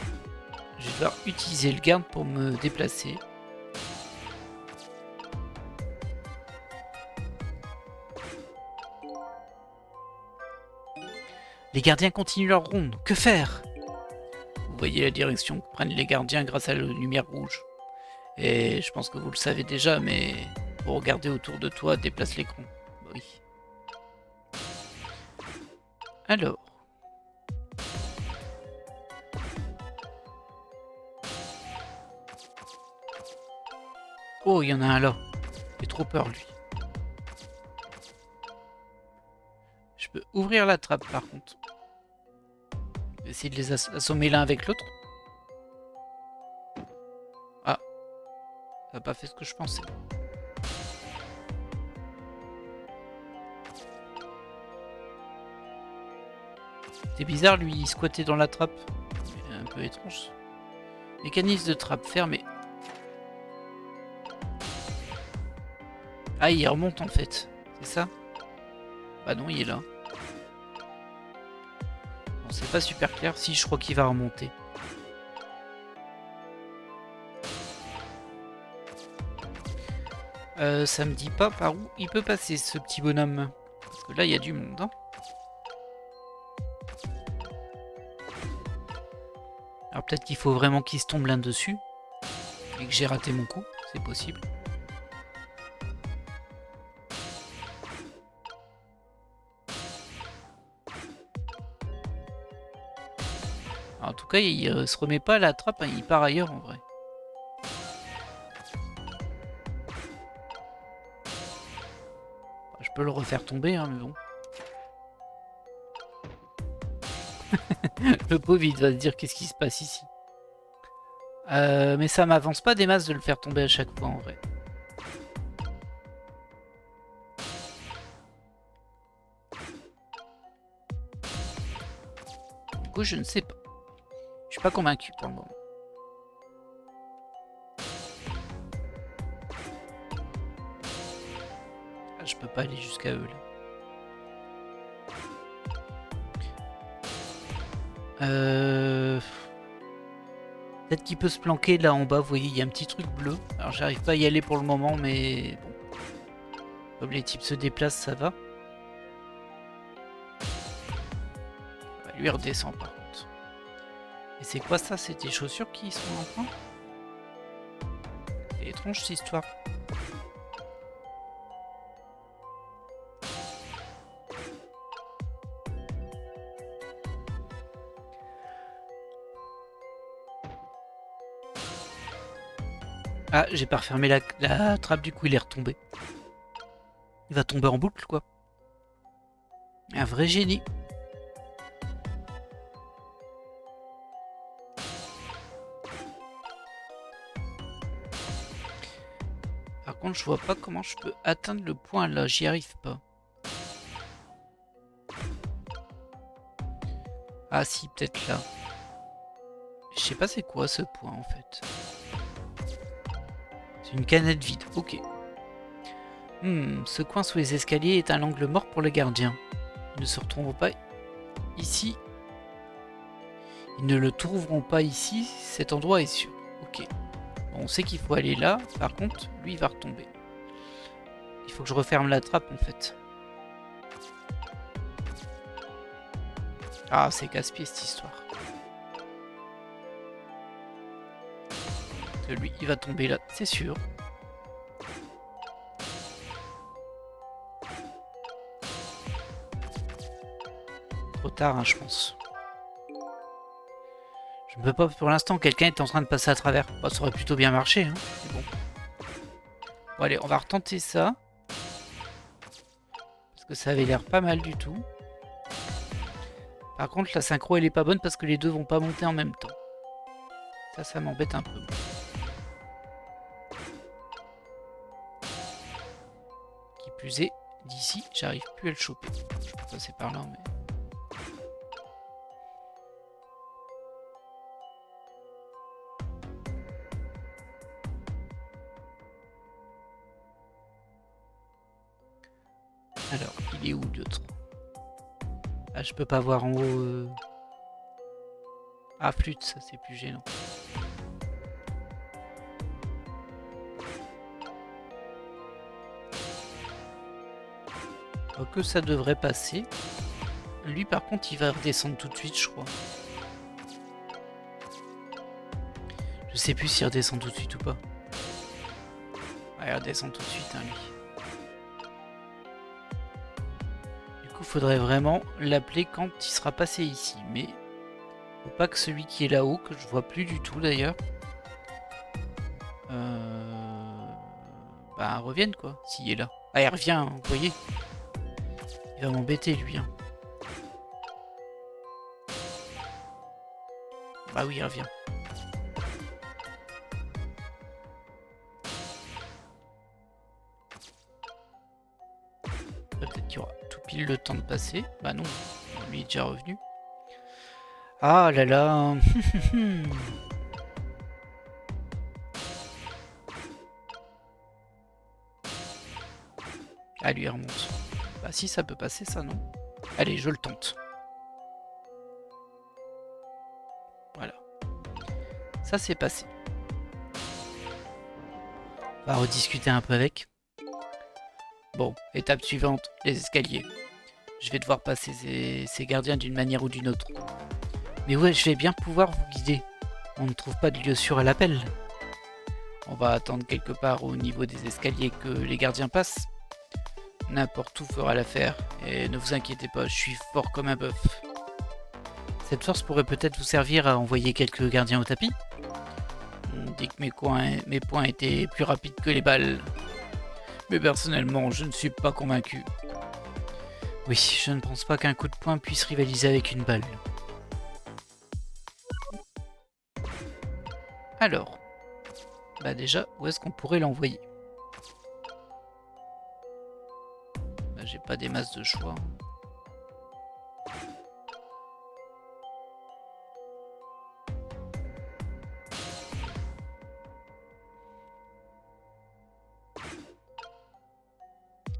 je vais devoir utiliser le garde pour me déplacer. Les gardiens continuent leur ronde. Que faire? Vous voyez la direction que prennent les gardiens grâce à la lumière rouge. Et je pense que vous le savez déjà, mais pour regarder autour de toi, déplace l'écran. Bah oui. Alors. Oh, il y en a un là. J'ai trop peur, lui. Je peux ouvrir la trappe, par contre. Essayer de les assommer l'un avec l'autre. Ah. Ça n'a pas fait ce que je pensais. C'est bizarre, lui, il squattait dans la trappe. C'est un peu étrange. Mécanisme de trappe fermé. Ah, il remonte en fait. C'est ça? Bah non, il est là. Bon, c'est pas super clair. Si, je crois qu'il va remonter. Ça me dit pas par où il peut passer, ce petit bonhomme. Parce que là, il y a du monde. Hein. Alors peut-être qu'il faut vraiment qu'il se tombe l'un dessus. Et que j'ai raté mon coup. C'est possible. Alors, en tout cas, il se remet pas à la trappe. Hein, il part ailleurs en vrai. Je peux le refaire tomber, hein, mais bon. Le pauvre, il va se dire qu'est-ce qui se passe ici. Mais ça m'avance pas des masses de le faire tomber à chaque fois en vrai. Du coup, je ne sais pas. Je suis pas convaincu pour le moment. Ah, je peux pas aller jusqu'à eux là. Peut-être qu'il peut se planquer là en bas, vous voyez, il y a un petit truc bleu. Alors j'arrive pas à y aller pour le moment, mais bon. Comme les types se déplacent, ça va. Lui redescend par contre. Et c'est quoi ça? C'est des chaussures qui sont en point? C'est étrange cette histoire. Ah, j'ai pas refermé la trappe, du coup il est retombé. Il va tomber en boucle, quoi. Un vrai génie. Par contre, je vois pas comment je peux atteindre le point là, j'y arrive pas. Ah si, peut-être là. Je sais pas c'est quoi ce point en fait. C'est une canette vide, ok. Ce coin sous les escaliers est un angle mort pour les gardiens. Ils ne se retrouveront pas ici. Ils ne le trouveront pas ici, cet endroit est sûr. Ok. On sait qu'il faut aller là. Par contre, lui, il va retomber. Il faut que je referme la trappe, en fait. Ah, c'est casse-pied, cette histoire. Que lui, il va tomber là, c'est sûr. Trop tard, hein, je pense. Je ne peux pas pour l'instant. Quelqu'un est en train de passer à travers. Bah, ça aurait plutôt bien marché. Hein. Mais bon. Bon, allez, on va retenter ça. Parce que ça avait l'air pas mal du tout. Par contre, la synchro, elle est pas bonne parce que les deux vont pas monter en même temps. Ça m'embête un peu. Qui plus est, d'ici, j'arrive plus à le choper. Je peux passer par là, mais... Alors, il est où l'autre? Ah, je peux pas voir en haut... Ah, flûte, ça c'est plus gênant. Que ça devrait passer. Lui, par contre, il va redescendre tout de suite, je crois. Je sais plus s'il redescend tout de suite ou pas. Ouais, il redescend tout de suite, hein, lui. Du coup, faudrait vraiment l'appeler quand il sera passé ici. Mais faut pas que celui qui est là-haut, que je vois plus du tout d'ailleurs, bah revienne quoi, s'il est là. Ah, il revient, hein, vous voyez. Il va m'embêter lui. Hein. Bah oui, il revient. Peut-être qu'il y aura tout pile le temps de passer. Bah non, lui est déjà revenu. Ah là là. Ah lui il remonte. Bah si ça peut passer ça non. Allez je le tente. Voilà. Ça c'est passé. On va rediscuter un peu avec. Bon, étape suivante, les escaliers. Je vais devoir passer ces gardiens d'une manière ou d'une autre. Mais ouais, je vais bien pouvoir vous guider. On ne trouve pas de lieu sûr à l'appel. On va attendre quelque part au niveau des escaliers que les gardiens passent. N'importe où fera l'affaire. Et ne vous inquiétez pas, je suis fort comme un bœuf. Cette force pourrait peut-être vous servir à envoyer quelques gardiens au tapis. On dit que mes poings étaient plus rapides que les balles. Mais personnellement, je ne suis pas convaincu. Oui, je ne pense pas qu'un coup de poing puisse rivaliser avec une balle. Alors, bah déjà, où est-ce qu'on pourrait l'envoyer? Bah, j'ai pas des masses de choix.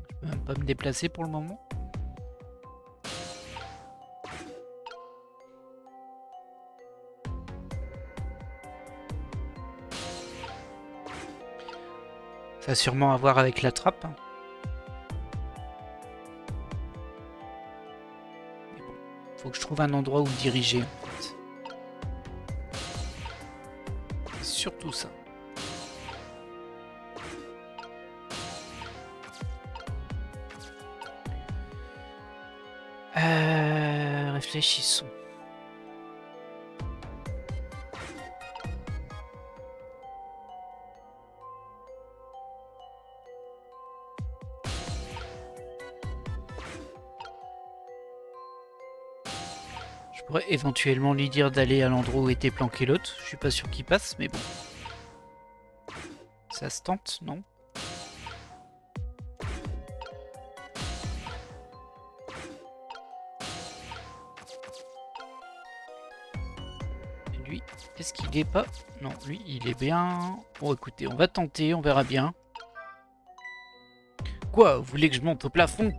Je peux même pas me déplacer pour le moment. Ça a sûrement à voir avec la trappe. Hein. Mais bon, faut que je trouve un endroit où me diriger en fait. C'est surtout ça. Réfléchissons. Je pourrais éventuellement lui dire d'aller à l'endroit où était planqué l'autre. Je suis pas sûr qu'il passe, mais bon. Ça se tente, non? Lui, est-ce qu'il est pas... Non, lui, il est bien... Bon, écoutez, on va tenter, on verra bien. Quoi? Vous voulez que je monte au plafond?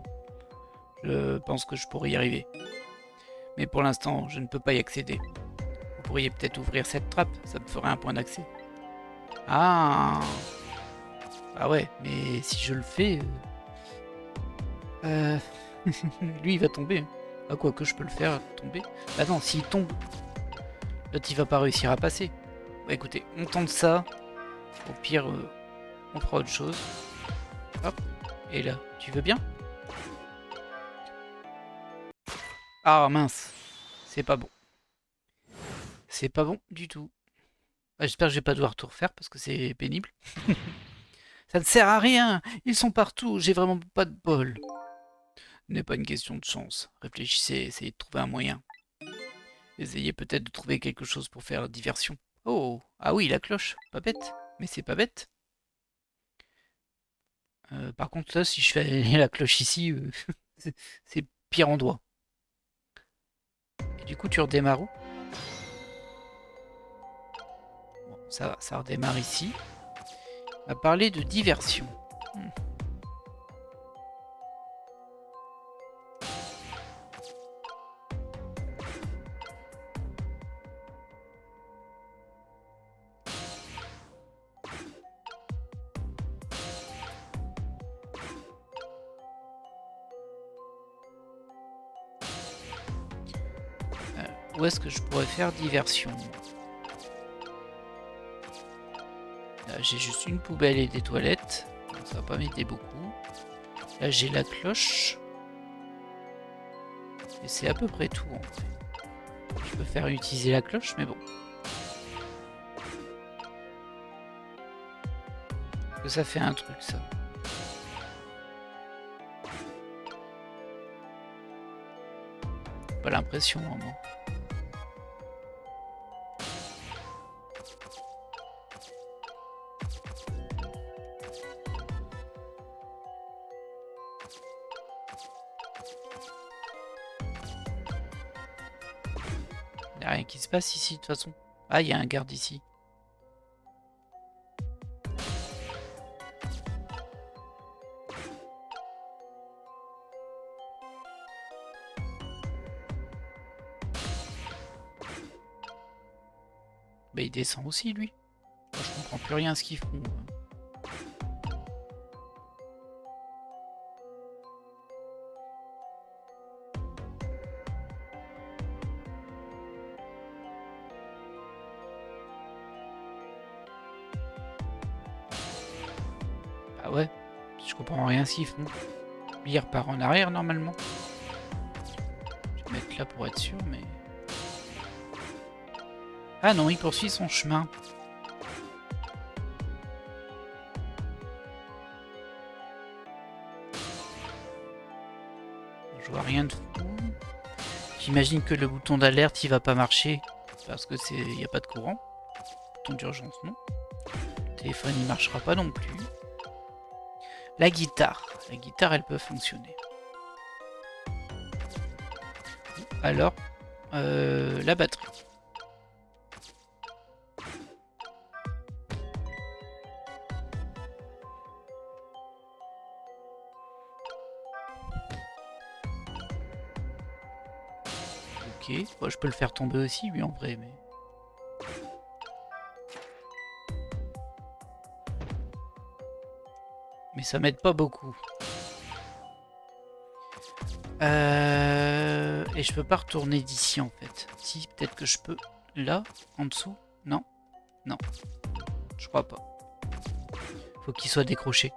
Je pense que je pourrais y arriver. Mais pour l'instant, je ne peux pas y accéder. Vous pourriez peut-être ouvrir cette trappe, ça me ferait un point d'accès. Ah. Ah ouais, mais si je le fais... lui, il va tomber. Ah, quoi que je peux le faire tomber. Bah non, s'il tombe, l'autre, il va pas réussir à passer. Bah écoutez, on tente ça. Au pire, on fera autre chose. Hop. Et là, tu veux bien? Ah mince. C'est pas bon. C'est pas bon du tout. Bah, j'espère que je vais pas devoir tout refaire parce que c'est pénible. Ça ne sert à rien. Ils sont partout. J'ai vraiment pas de bol. Ce n'est pas une question de chance. Réfléchissez, essayez de trouver un moyen. Essayez peut-être de trouver quelque chose pour faire diversion. Oh, ah oui, la cloche. Pas bête. Mais c'est pas bête. Par contre, là, si je fais la cloche ici, c'est pire endroit. Et du coup, tu redémarres où? Bon, ça va, ça redémarre ici. On va parler de diversion. Où est-ce que je pourrais faire diversion? Là, j'ai juste une poubelle et des toilettes. Donc ça va pas m'aider beaucoup. Là, j'ai la cloche. Et c'est à peu près tout en fait. Je peux faire utiliser la cloche, mais bon. Est-ce que ça fait un truc, ça? Pas l'impression, hein, moi. Il n'y a rien qui se passe ici, de toute façon. Ah, il y a un garde ici. Bah, il descend aussi, lui. Moi, je comprends plus rien à ce qu'ils font. Ah ouais, je comprends rien à ce qu'ils font. Lui, il repart en arrière, normalement. Je vais mettre là pour être sûr, mais... Ah non, il poursuit son chemin. Je vois rien de fou. J'imagine que le bouton d'alerte, il va pas marcher. Parce que c'est, il n'y a pas de courant. Bouton d'urgence, non. Le téléphone, il marchera pas non plus. La guitare. La guitare, elle peut fonctionner. Alors, la batterie. Ok, bon, je peux le faire tomber aussi, lui, en vrai, mais... Mais ça m'aide pas beaucoup. Et je peux pas retourner d'ici, en fait. Si, peut-être que je peux. Là, en dessous. Non. Non. Je crois pas. Faut qu'il soit décroché.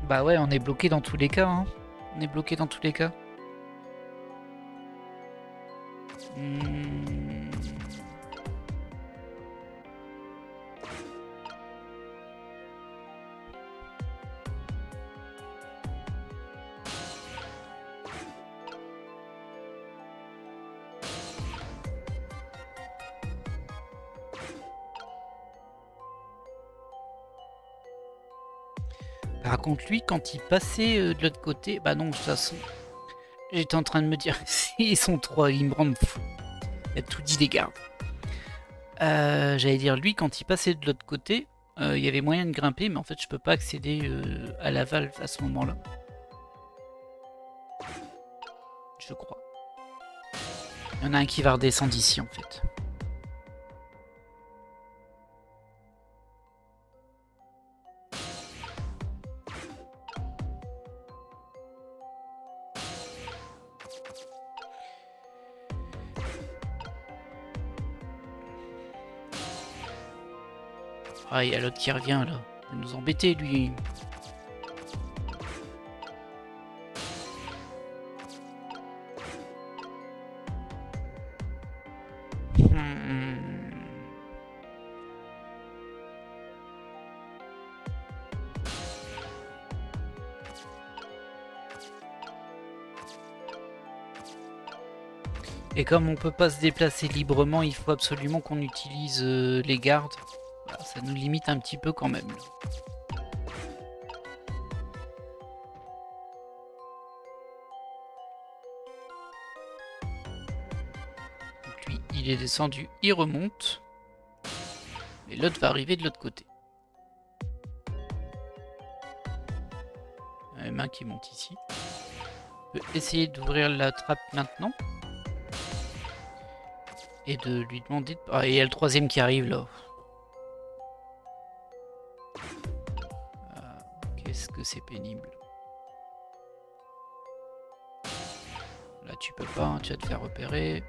Bah ouais, on est bloqué dans tous les cas, hein. On est bloqué dans tous les cas. Par contre, lui, quand il passait de l'autre côté, bah non, de toute façon, j'étais en train de me dire, ils sont trois, ils me rendent fou. Il a tout dit des gardes. J'allais dire, lui, quand il passait de l'autre côté, il y avait moyen de grimper, mais en fait je peux pas accéder à la valve à ce moment-là. Je crois. Il y en a un qui va redescendre ici en fait. Ah, il y a l'autre qui revient là. Il va nous embêter lui. Et comme on peut pas se déplacer librement, il faut absolument qu'on utilise les gardes. Bah, ça nous limite un petit peu quand même. Donc lui, il est descendu, il remonte. Et l'autre va arriver de l'autre côté. Il y a même un qui monte ici. On peut essayer d'ouvrir la trappe maintenant. Et de lui demander... De... Ah, et il y a le troisième qui arrive là. Qu'est-ce que c'est pénible. Là tu peux pas, hein, tu vas te faire repérer.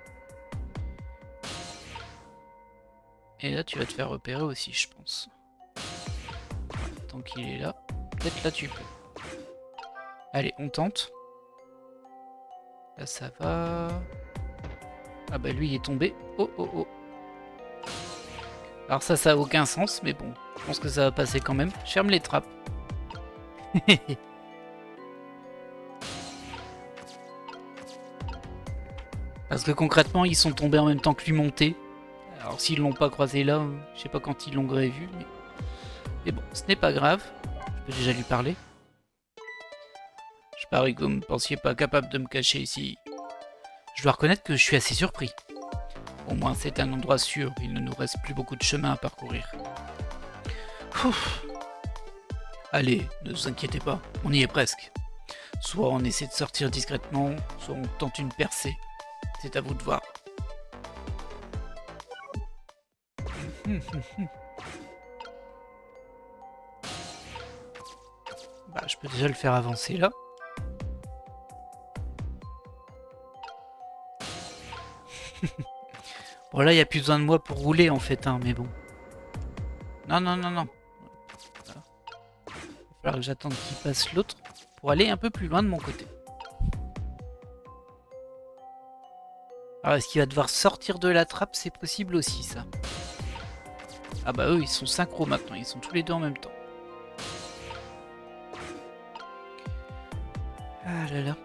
Et là tu vas te faire repérer aussi je pense. Tant qu'il est là, peut-être là tu peux. Allez, on tente. Là ça va... Ah bah lui il est tombé. Oh oh oh. Alors ça a aucun sens, mais bon, je pense que ça va passer quand même. Je ferme les trappes. Parce que concrètement ils sont tombés en même temps que lui monté. Alors s'ils l'ont pas croisé là, je sais pas quand ils l'ont vu, mais bon, ce n'est pas grave. Je peux déjà lui parler. Je parie que vous ne pensiez pas capable de me cacher ici. Je dois reconnaître que je suis assez surpris. Au moins c'est un endroit sûr, il ne nous reste plus beaucoup de chemin à parcourir. Ouf. Allez, ne vous inquiétez pas, on y est presque. Soit on essaie de sortir discrètement, soit on tente une percée. C'est à vous de voir. Bah, je peux déjà le faire avancer là. Bon là il n'y a plus besoin de moi pour rouler en fait, hein, mais bon. Non, non, non, non. Voilà. Il va falloir que j'attende qu'il passe l'autre pour aller un peu plus loin de mon côté. Alors est-ce qu'il va devoir sortir de la trappe? C'est possible aussi ça. Ah bah eux ils sont synchro maintenant, ils sont tous les deux en même temps. Ah là là.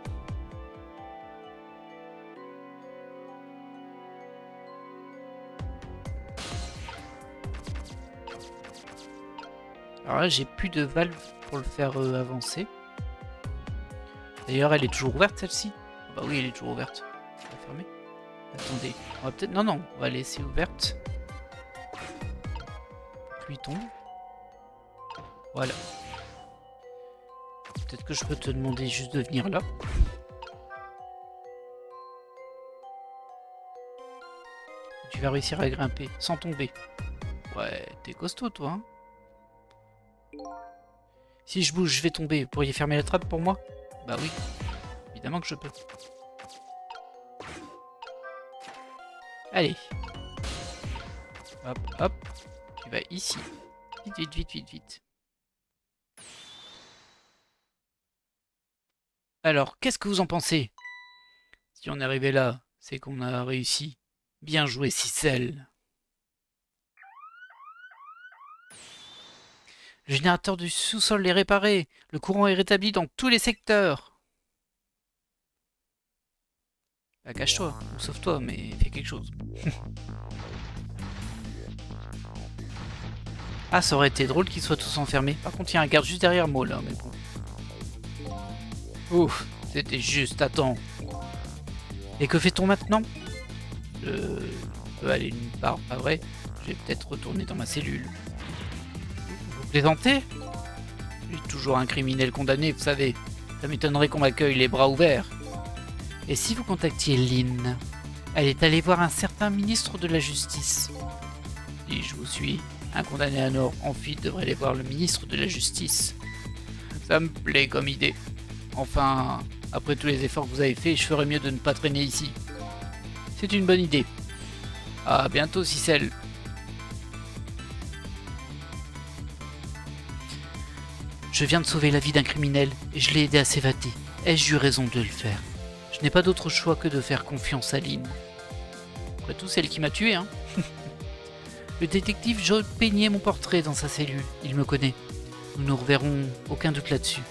Alors là j'ai plus de valve pour le faire avancer. D'ailleurs elle est toujours ouverte celle-ci. Ah bah oui elle est toujours ouverte. Je vais la fermer. Attendez, on va peut-être... Non non, on va la laisser ouverte. Lui tombe. Voilà. Peut-être que je peux te demander juste de venir là. Tu vas réussir à grimper sans tomber. Ouais, t'es costaud toi. Hein. Si je bouge, je vais tomber. Vous pourriez fermer la trappe pour moi? Bah oui, évidemment que je peux. Allez. Hop, hop. Tu vas ici. Vite, vite, vite, vite, vite. Alors, qu'est-ce que vous en pensez? Si on est arrivé là, c'est qu'on a réussi. Bien joué, Cicel. Le générateur du sous-sol est réparé. Le courant est rétabli dans tous les secteurs. Bah, cache-toi, ou sauve-toi, mais fais quelque chose. Ah, ça aurait été drôle qu'ils soient tous enfermés. Par contre, il y a un garde juste derrière moi, là, mais bon. Ouf, c'était juste à temps. Et que fait-on maintenant? Je peux aller nulle part, pas vrai? Je vais peut-être retourner dans ma cellule. Plaisantez? Je suis toujours un criminel condamné, vous savez. Ça m'étonnerait qu'on m'accueille les bras ouverts. Et si vous contactiez Lynn? Elle est allée voir un certain ministre de la Justice. Si je vous suis, un condamné à mort en fuite devrait aller voir le ministre de la Justice. Ça me plaît comme idée. Enfin, après tous les efforts que vous avez faits, je ferais mieux de ne pas traîner ici. C'est une bonne idée. À bientôt, Cicel. Je viens de sauver la vie d'un criminel et je l'ai aidé à s'évader. Ai-je eu raison de le faire? Je n'ai pas d'autre choix que de faire confiance à Lynn. Après tout, c'est elle qui m'a tué, hein. Le détective Joe peignait mon portrait dans sa cellule. Il me connaît. Nous ne reverrons aucun doute là-dessus.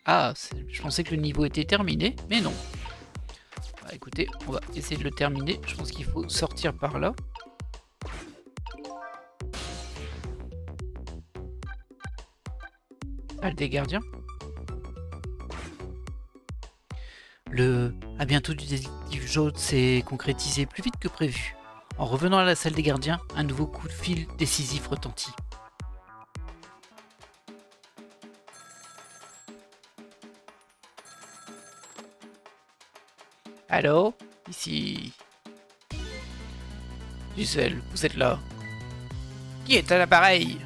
Ah, je pensais que le niveau était terminé, mais non. Bah, écoutez, on va essayer de le terminer. Je pense qu'il faut sortir par là. Salle des gardiens. Le à bientôt du détective Joe s'est concrétisé plus vite que prévu. En revenant à la salle des gardiens, un nouveau coup de fil décisif retentit. Allô? Ici... Gisèle, vous êtes là. Qui est à l'appareil?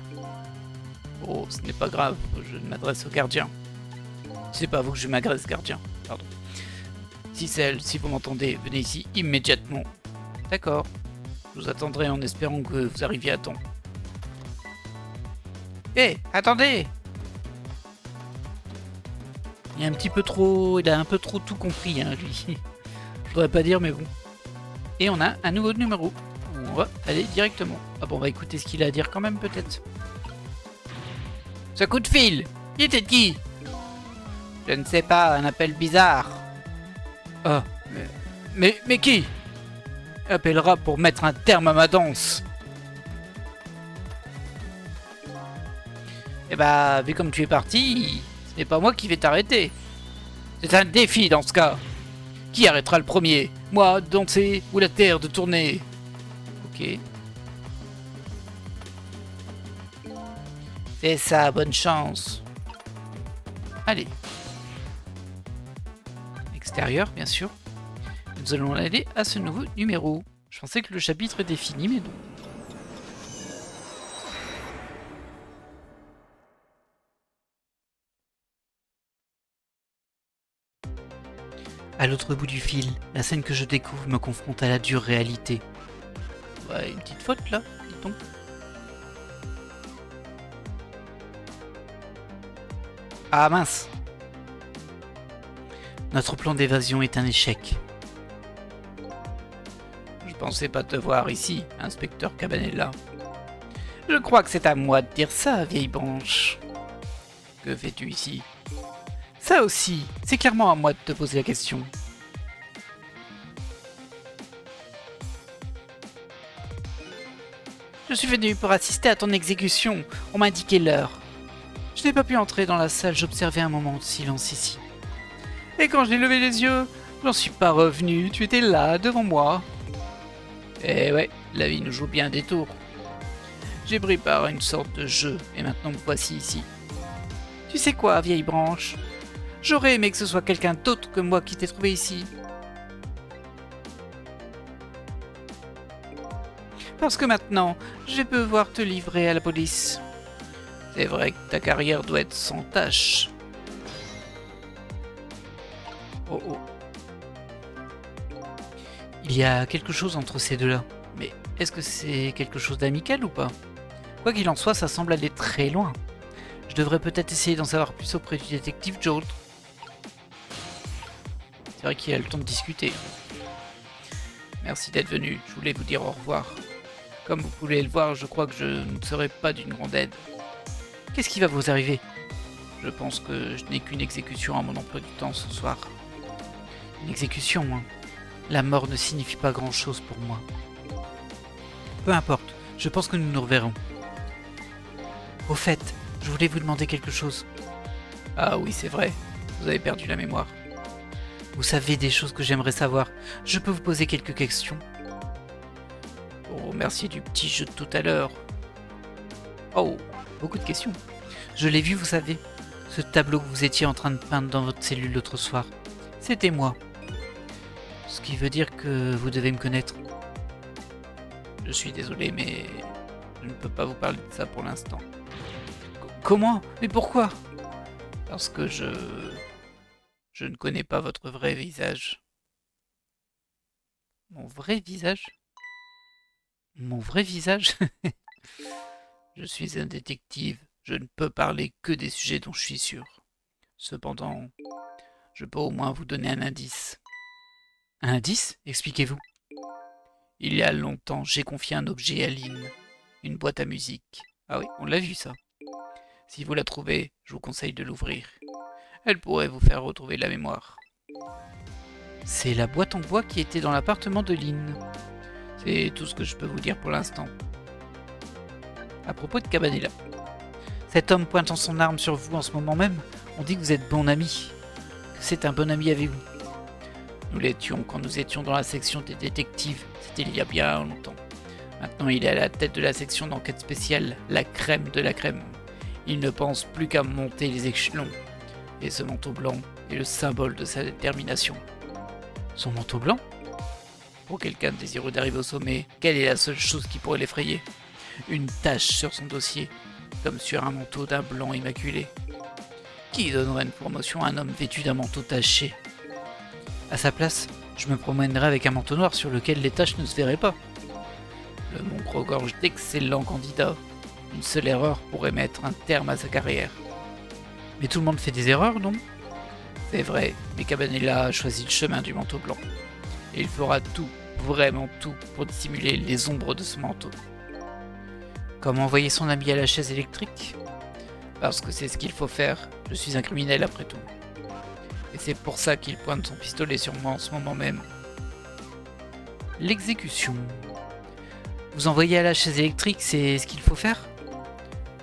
Oh, ce n'est pas grave, je m'adresse au gardien. C'est pas à vous que je m'adresse, gardien. Pardon. Gisèle, si vous m'entendez, venez ici immédiatement. D'accord. Je vous attendrai en espérant que vous arriviez à temps. Hé, attendez! Il est un petit peu trop... Il a un peu trop tout compris, hein, lui. Je devrais pas dire, mais bon. Et on a un nouveau numéro. On va aller directement. Ah bon, on va écouter ce qu'il a à dire quand même, peut-être. Ce coup de fil! Il était de qui? Je ne sais pas, un appel bizarre. Ah, mais qui? Appellera pour mettre un terme à ma danse. Eh bah, vu comme tu es parti, ce n'est pas moi qui vais t'arrêter. C'est un défi dans ce cas. Qui arrêtera le premier? Moi de danser ou la terre de tourner? Ok. C'est ça, bonne chance. Allez. Extérieur, bien sûr. Nous allons aller à ce nouveau numéro. Je pensais que le chapitre était fini, mais non. À l'autre bout du fil, la scène que je découvre me confronte à la dure réalité. Ouais, une petite faute là, dit-on. Ah mince! Notre plan d'évasion est un échec. Je pensais pas te voir ici, inspecteur Cabanella. Je crois que c'est à moi de dire ça, vieille branche. Que fais-tu ici? Ça aussi, c'est clairement à moi de te poser la question. Je suis venu pour assister à ton exécution. On m'a indiqué l'heure. Je n'ai pas pu entrer dans la salle, j'observais un moment de silence ici. Et quand j'ai levé les yeux, j'en suis pas revenu, tu étais là, devant moi. Eh ouais, la vie nous joue bien des tours. J'ai pris part à une sorte de jeu, et maintenant me voici ici. Tu sais quoi, vieille branche? J'aurais aimé que ce soit quelqu'un d'autre que moi qui t'ait trouvé ici. Parce que maintenant, je vais devoir te livrer à la police. C'est vrai que ta carrière doit être sans tâche. Oh oh. Il y a quelque chose entre ces deux-là. Mais est-ce que c'est quelque chose d'amical ou pas? Quoi qu'il en soit, ça semble aller très loin. Je devrais peut-être essayer d'en savoir plus auprès du détective Joel. C'est vrai qu'il a le temps de discuter. Merci d'être venu, je voulais vous dire au revoir. Comme vous pouvez le voir, je crois que je ne serai pas d'une grande aide. Qu'est-ce qui va vous arriver? Je pense que je n'ai qu'une exécution à mon emploi du temps ce soir. Une exécution, hein. La mort ne signifie pas grand-chose pour moi. Peu importe, je pense que nous nous reverrons. Au fait, je voulais vous demander quelque chose. Ah oui, c'est vrai, vous avez perdu la mémoire. Vous savez des choses que j'aimerais savoir. Je peux vous poser quelques questions? Pour vous remercier du petit jeu de tout à l'heure. Oh, beaucoup de questions. Je l'ai vu, vous savez. Ce tableau que vous étiez en train de peindre dans votre cellule l'autre soir. C'était moi. Ce qui veut dire que vous devez me connaître. Je suis désolé, mais je ne peux pas vous parler de ça pour l'instant. Comment? Mais pourquoi? Parce que je ne connais pas votre vrai visage. Mon vrai visage? Mon vrai visage? Je suis un détective. Je ne peux parler que des sujets dont je suis sûr. Cependant, je peux au moins vous donner un indice. Un indice? Expliquez-vous. Il y a longtemps, j'ai confié un objet à Lynn. Une boîte à musique. Ah oui, on l'a vu ça. Si vous la trouvez, je vous conseille de l'ouvrir. Elle pourrait vous faire retrouver la mémoire. C'est la boîte en bois qui était dans l'appartement de Lynn. C'est tout ce que je peux vous dire pour l'instant. À propos de Cabanela. Cet homme pointant son arme sur vous en ce moment même, on dit que vous êtes bon ami. Que c'est un bon ami avec vous. Nous l'étions quand nous étions dans la section des détectives. C'était il y a bien longtemps. Maintenant, il est à la tête de la section d'enquête spéciale, la crème de la crème. Il ne pense plus qu'à monter les échelons. Et ce manteau blanc est le symbole de sa détermination. Son manteau blanc? Pour quelqu'un désireux d'arriver au sommet, quelle est la seule chose qui pourrait l'effrayer? Une tache sur son dossier, comme sur un manteau d'un blanc immaculé. Qui donnerait une promotion à un homme vêtu d'un manteau taché? À sa place, je me promènerais avec un manteau noir sur lequel les taches ne se verraient pas. Le Mont regorge d'excellents candidats. Une seule erreur pourrait mettre un terme à sa carrière. Mais tout le monde fait des erreurs, non? C'est vrai, mais Cabanela a choisi le chemin du manteau blanc. Et il fera tout, vraiment tout, pour dissimuler les ombres de ce manteau. Comment envoyer son ami à la chaise électrique? Parce que c'est ce qu'il faut faire, je suis un criminel après tout. Et c'est pour ça qu'il pointe son pistolet sur moi en ce moment même. L'exécution. Vous envoyer à la chaise électrique, c'est ce qu'il faut faire?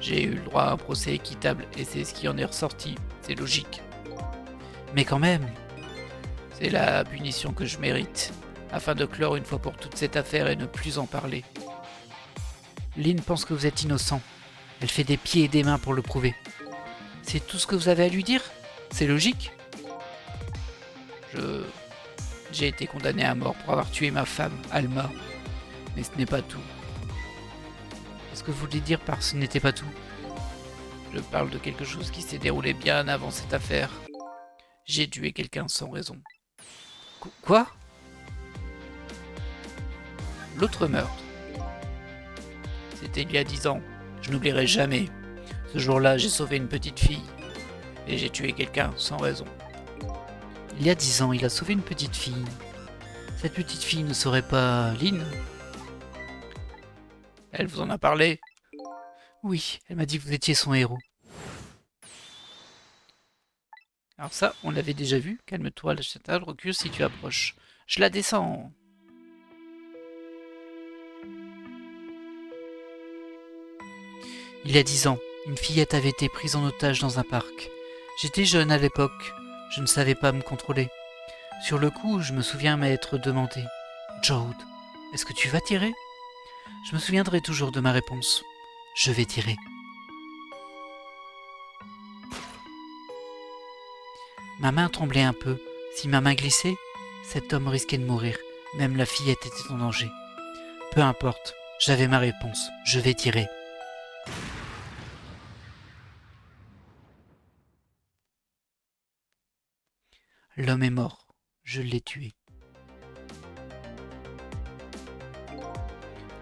J'ai eu le droit à un procès équitable et c'est ce qui en est ressorti, c'est logique. Mais quand même, c'est la punition que je mérite, afin de clore une fois pour toutes cette affaire et ne plus en parler. Lynn pense que vous êtes innocent. Elle fait des pieds et des mains pour le prouver. C'est tout ce que vous avez à lui dire? C'est logique? J'ai été condamné à mort pour avoir tué ma femme, Alma. Mais ce n'est pas tout. Qu'est-ce que vous voulez dire par ce n'était pas tout? Je parle de quelque chose qui s'est déroulé bien avant cette affaire. J'ai tué quelqu'un sans raison. Quoi? L'autre meurtre. C'était il y a 10 ans. Je n'oublierai jamais. Ce jour-là, j'ai sauvé une petite fille. Et j'ai tué quelqu'un sans raison. Il y a 10 ans, il a sauvé une petite fille. Cette petite fille ne serait pas Lynn? Elle vous en a parlé? Oui, elle m'a dit que vous étiez son héros. Alors ça, on l'avait déjà vu. Calme-toi, lâche ta table, recule si tu approches. Je la descends. Il y a 10 ans, une fillette avait été prise en otage dans un parc. J'étais jeune à l'époque. Je ne savais pas me contrôler. Sur le coup, je me souviens m'être demandé « Jaude, est-ce que tu vas tirer ?» Je me souviendrai toujours de ma réponse. Je vais tirer. Ma main tremblait un peu. Si ma main glissait, cet homme risquait de mourir. Même la fillette était en danger. Peu importe, j'avais ma réponse. Je vais tirer. L'homme est mort. Je l'ai tué.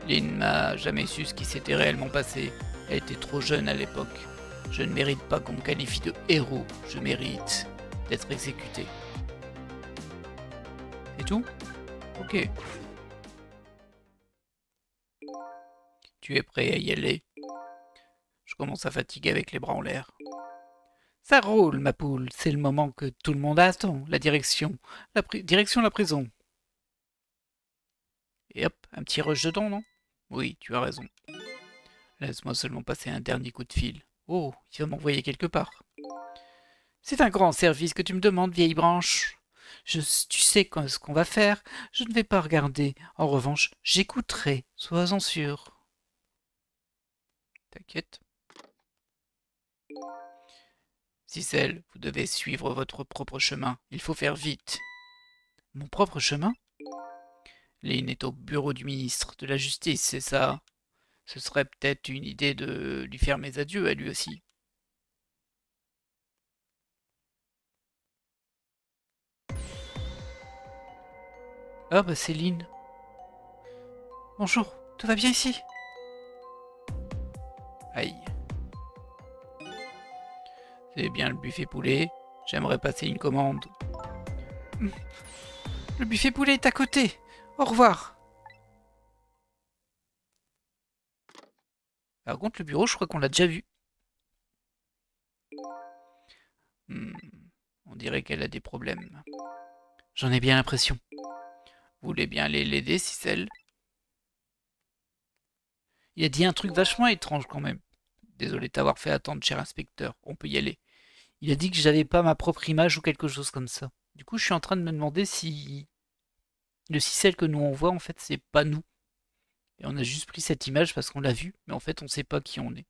Lynn n'a jamais su ce qui s'était réellement passé. Elle était trop jeune à l'époque. Je ne mérite pas qu'on me qualifie de héros. Je mérite d'être exécuté. C'est tout? Ok. Tu es prêt à y aller? Je commence à fatiguer avec les bras en l'air. Ça roule, ma poule. C'est le moment que tout le monde attend. La direction. Direction la prison. Et hop, un petit rush dedans, non? Oui, tu as raison. Laisse-moi seulement passer un dernier coup de fil. Oh, il va m'envoyer quelque part. C'est un grand service que tu me demandes, vieille branche. Tu sais ce qu'on va faire. Je ne vais pas regarder. En revanche, j'écouterai. Sois-en sûr. T'inquiète. Cicel, vous devez suivre votre propre chemin. Il faut faire vite. Mon propre chemin? Lynn est au bureau du ministre de la Justice, c'est ça? Ce serait peut-être une idée de lui faire mes adieux à lui aussi. Ah bah c'est Lynn. Bonjour, tout va bien ici? Aïe. C'est bien le buffet poulet. J'aimerais passer une commande. Le buffet poulet est à côté. Au revoir. Par contre, le bureau, je crois qu'on l'a déjà vu. On dirait qu'elle a des problèmes. J'en ai bien l'impression. Vous voulez bien aller l'aider, Cicel? Il a dit un truc vachement étrange quand même. Désolé de t'avoir fait attendre, cher inspecteur. On peut y aller. Il a dit que j'avais pas ma propre image ou quelque chose comme ça. Du coup, je suis en train de me demander si le Cicel que nous on voit, en fait, c'est pas nous. Et on a juste pris cette image parce qu'on l'a vue, mais en fait, on sait pas qui on est.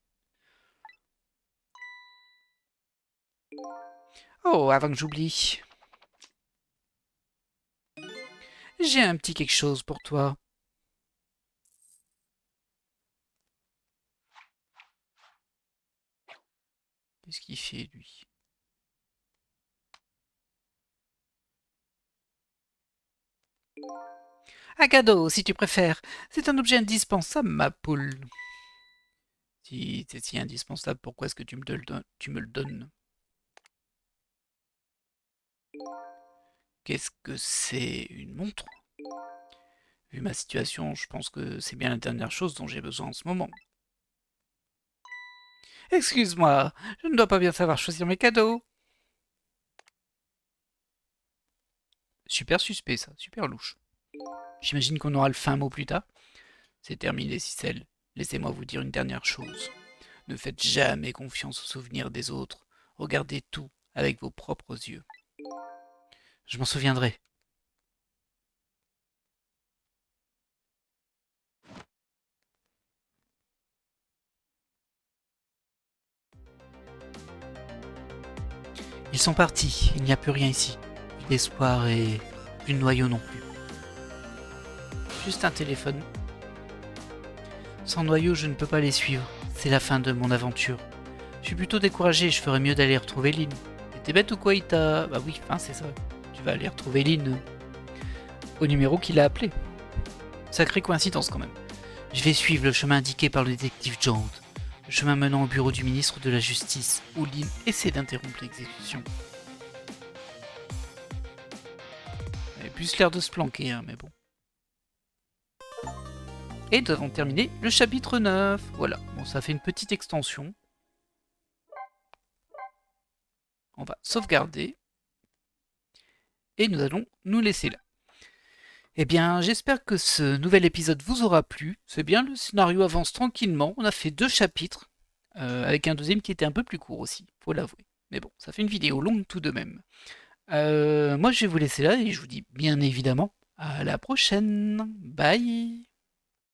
Oh, avant que j'oublie, j'ai un petit quelque chose pour toi. Qu'est-ce qu'il fait, lui? Un cadeau, si tu préfères. C'est un objet indispensable, ma poule. Si c'est si indispensable, pourquoi est-ce que tu me le donnes? Qu'est-ce que c'est? Une montre? Vu ma situation, je pense que c'est bien la dernière chose dont j'ai besoin en ce moment. Excuse-moi, je ne dois pas bien savoir choisir mes cadeaux. Super suspect, ça, super louche. J'imagine qu'on aura le fin mot plus tard. C'est terminé, Cicel. Laissez-moi vous dire une dernière chose. Ne faites jamais confiance aux souvenirs des autres. Regardez tout avec vos propres yeux. Je m'en souviendrai. Ils sont partis, il n'y a plus rien ici. Plus d'espoir et plus de noyau non plus. Juste un téléphone. Sans noyau, je ne peux pas les suivre. C'est la fin de mon aventure. Je suis plutôt découragé, je ferais mieux d'aller retrouver Lynn. Et t'es bête ou quoi, il t'a... Bah oui, enfin c'est ça. Tu vas aller retrouver Lynn au numéro qu'il a appelé. Sacrée coïncidence quand même. Je vais suivre le chemin indiqué par le détective Jones. Le chemin menant au bureau du ministre de la Justice, où Lynn essaie d'interrompre l'exécution. Elle avait plus l'air de se planquer, hein, mais bon. Et nous avons terminé le chapitre 9. Voilà, bon, ça fait une petite extension. On va sauvegarder. Et nous allons nous laisser là. Eh bien, j'espère que ce nouvel épisode vous aura plu. C'est bien, le scénario avance tranquillement. On a fait 2 chapitres, avec un deuxième qui était un peu plus court aussi, faut l'avouer. Mais bon, ça fait une vidéo longue tout de même. Moi, je vais vous laisser là et je vous dis bien évidemment à la prochaine. Bye!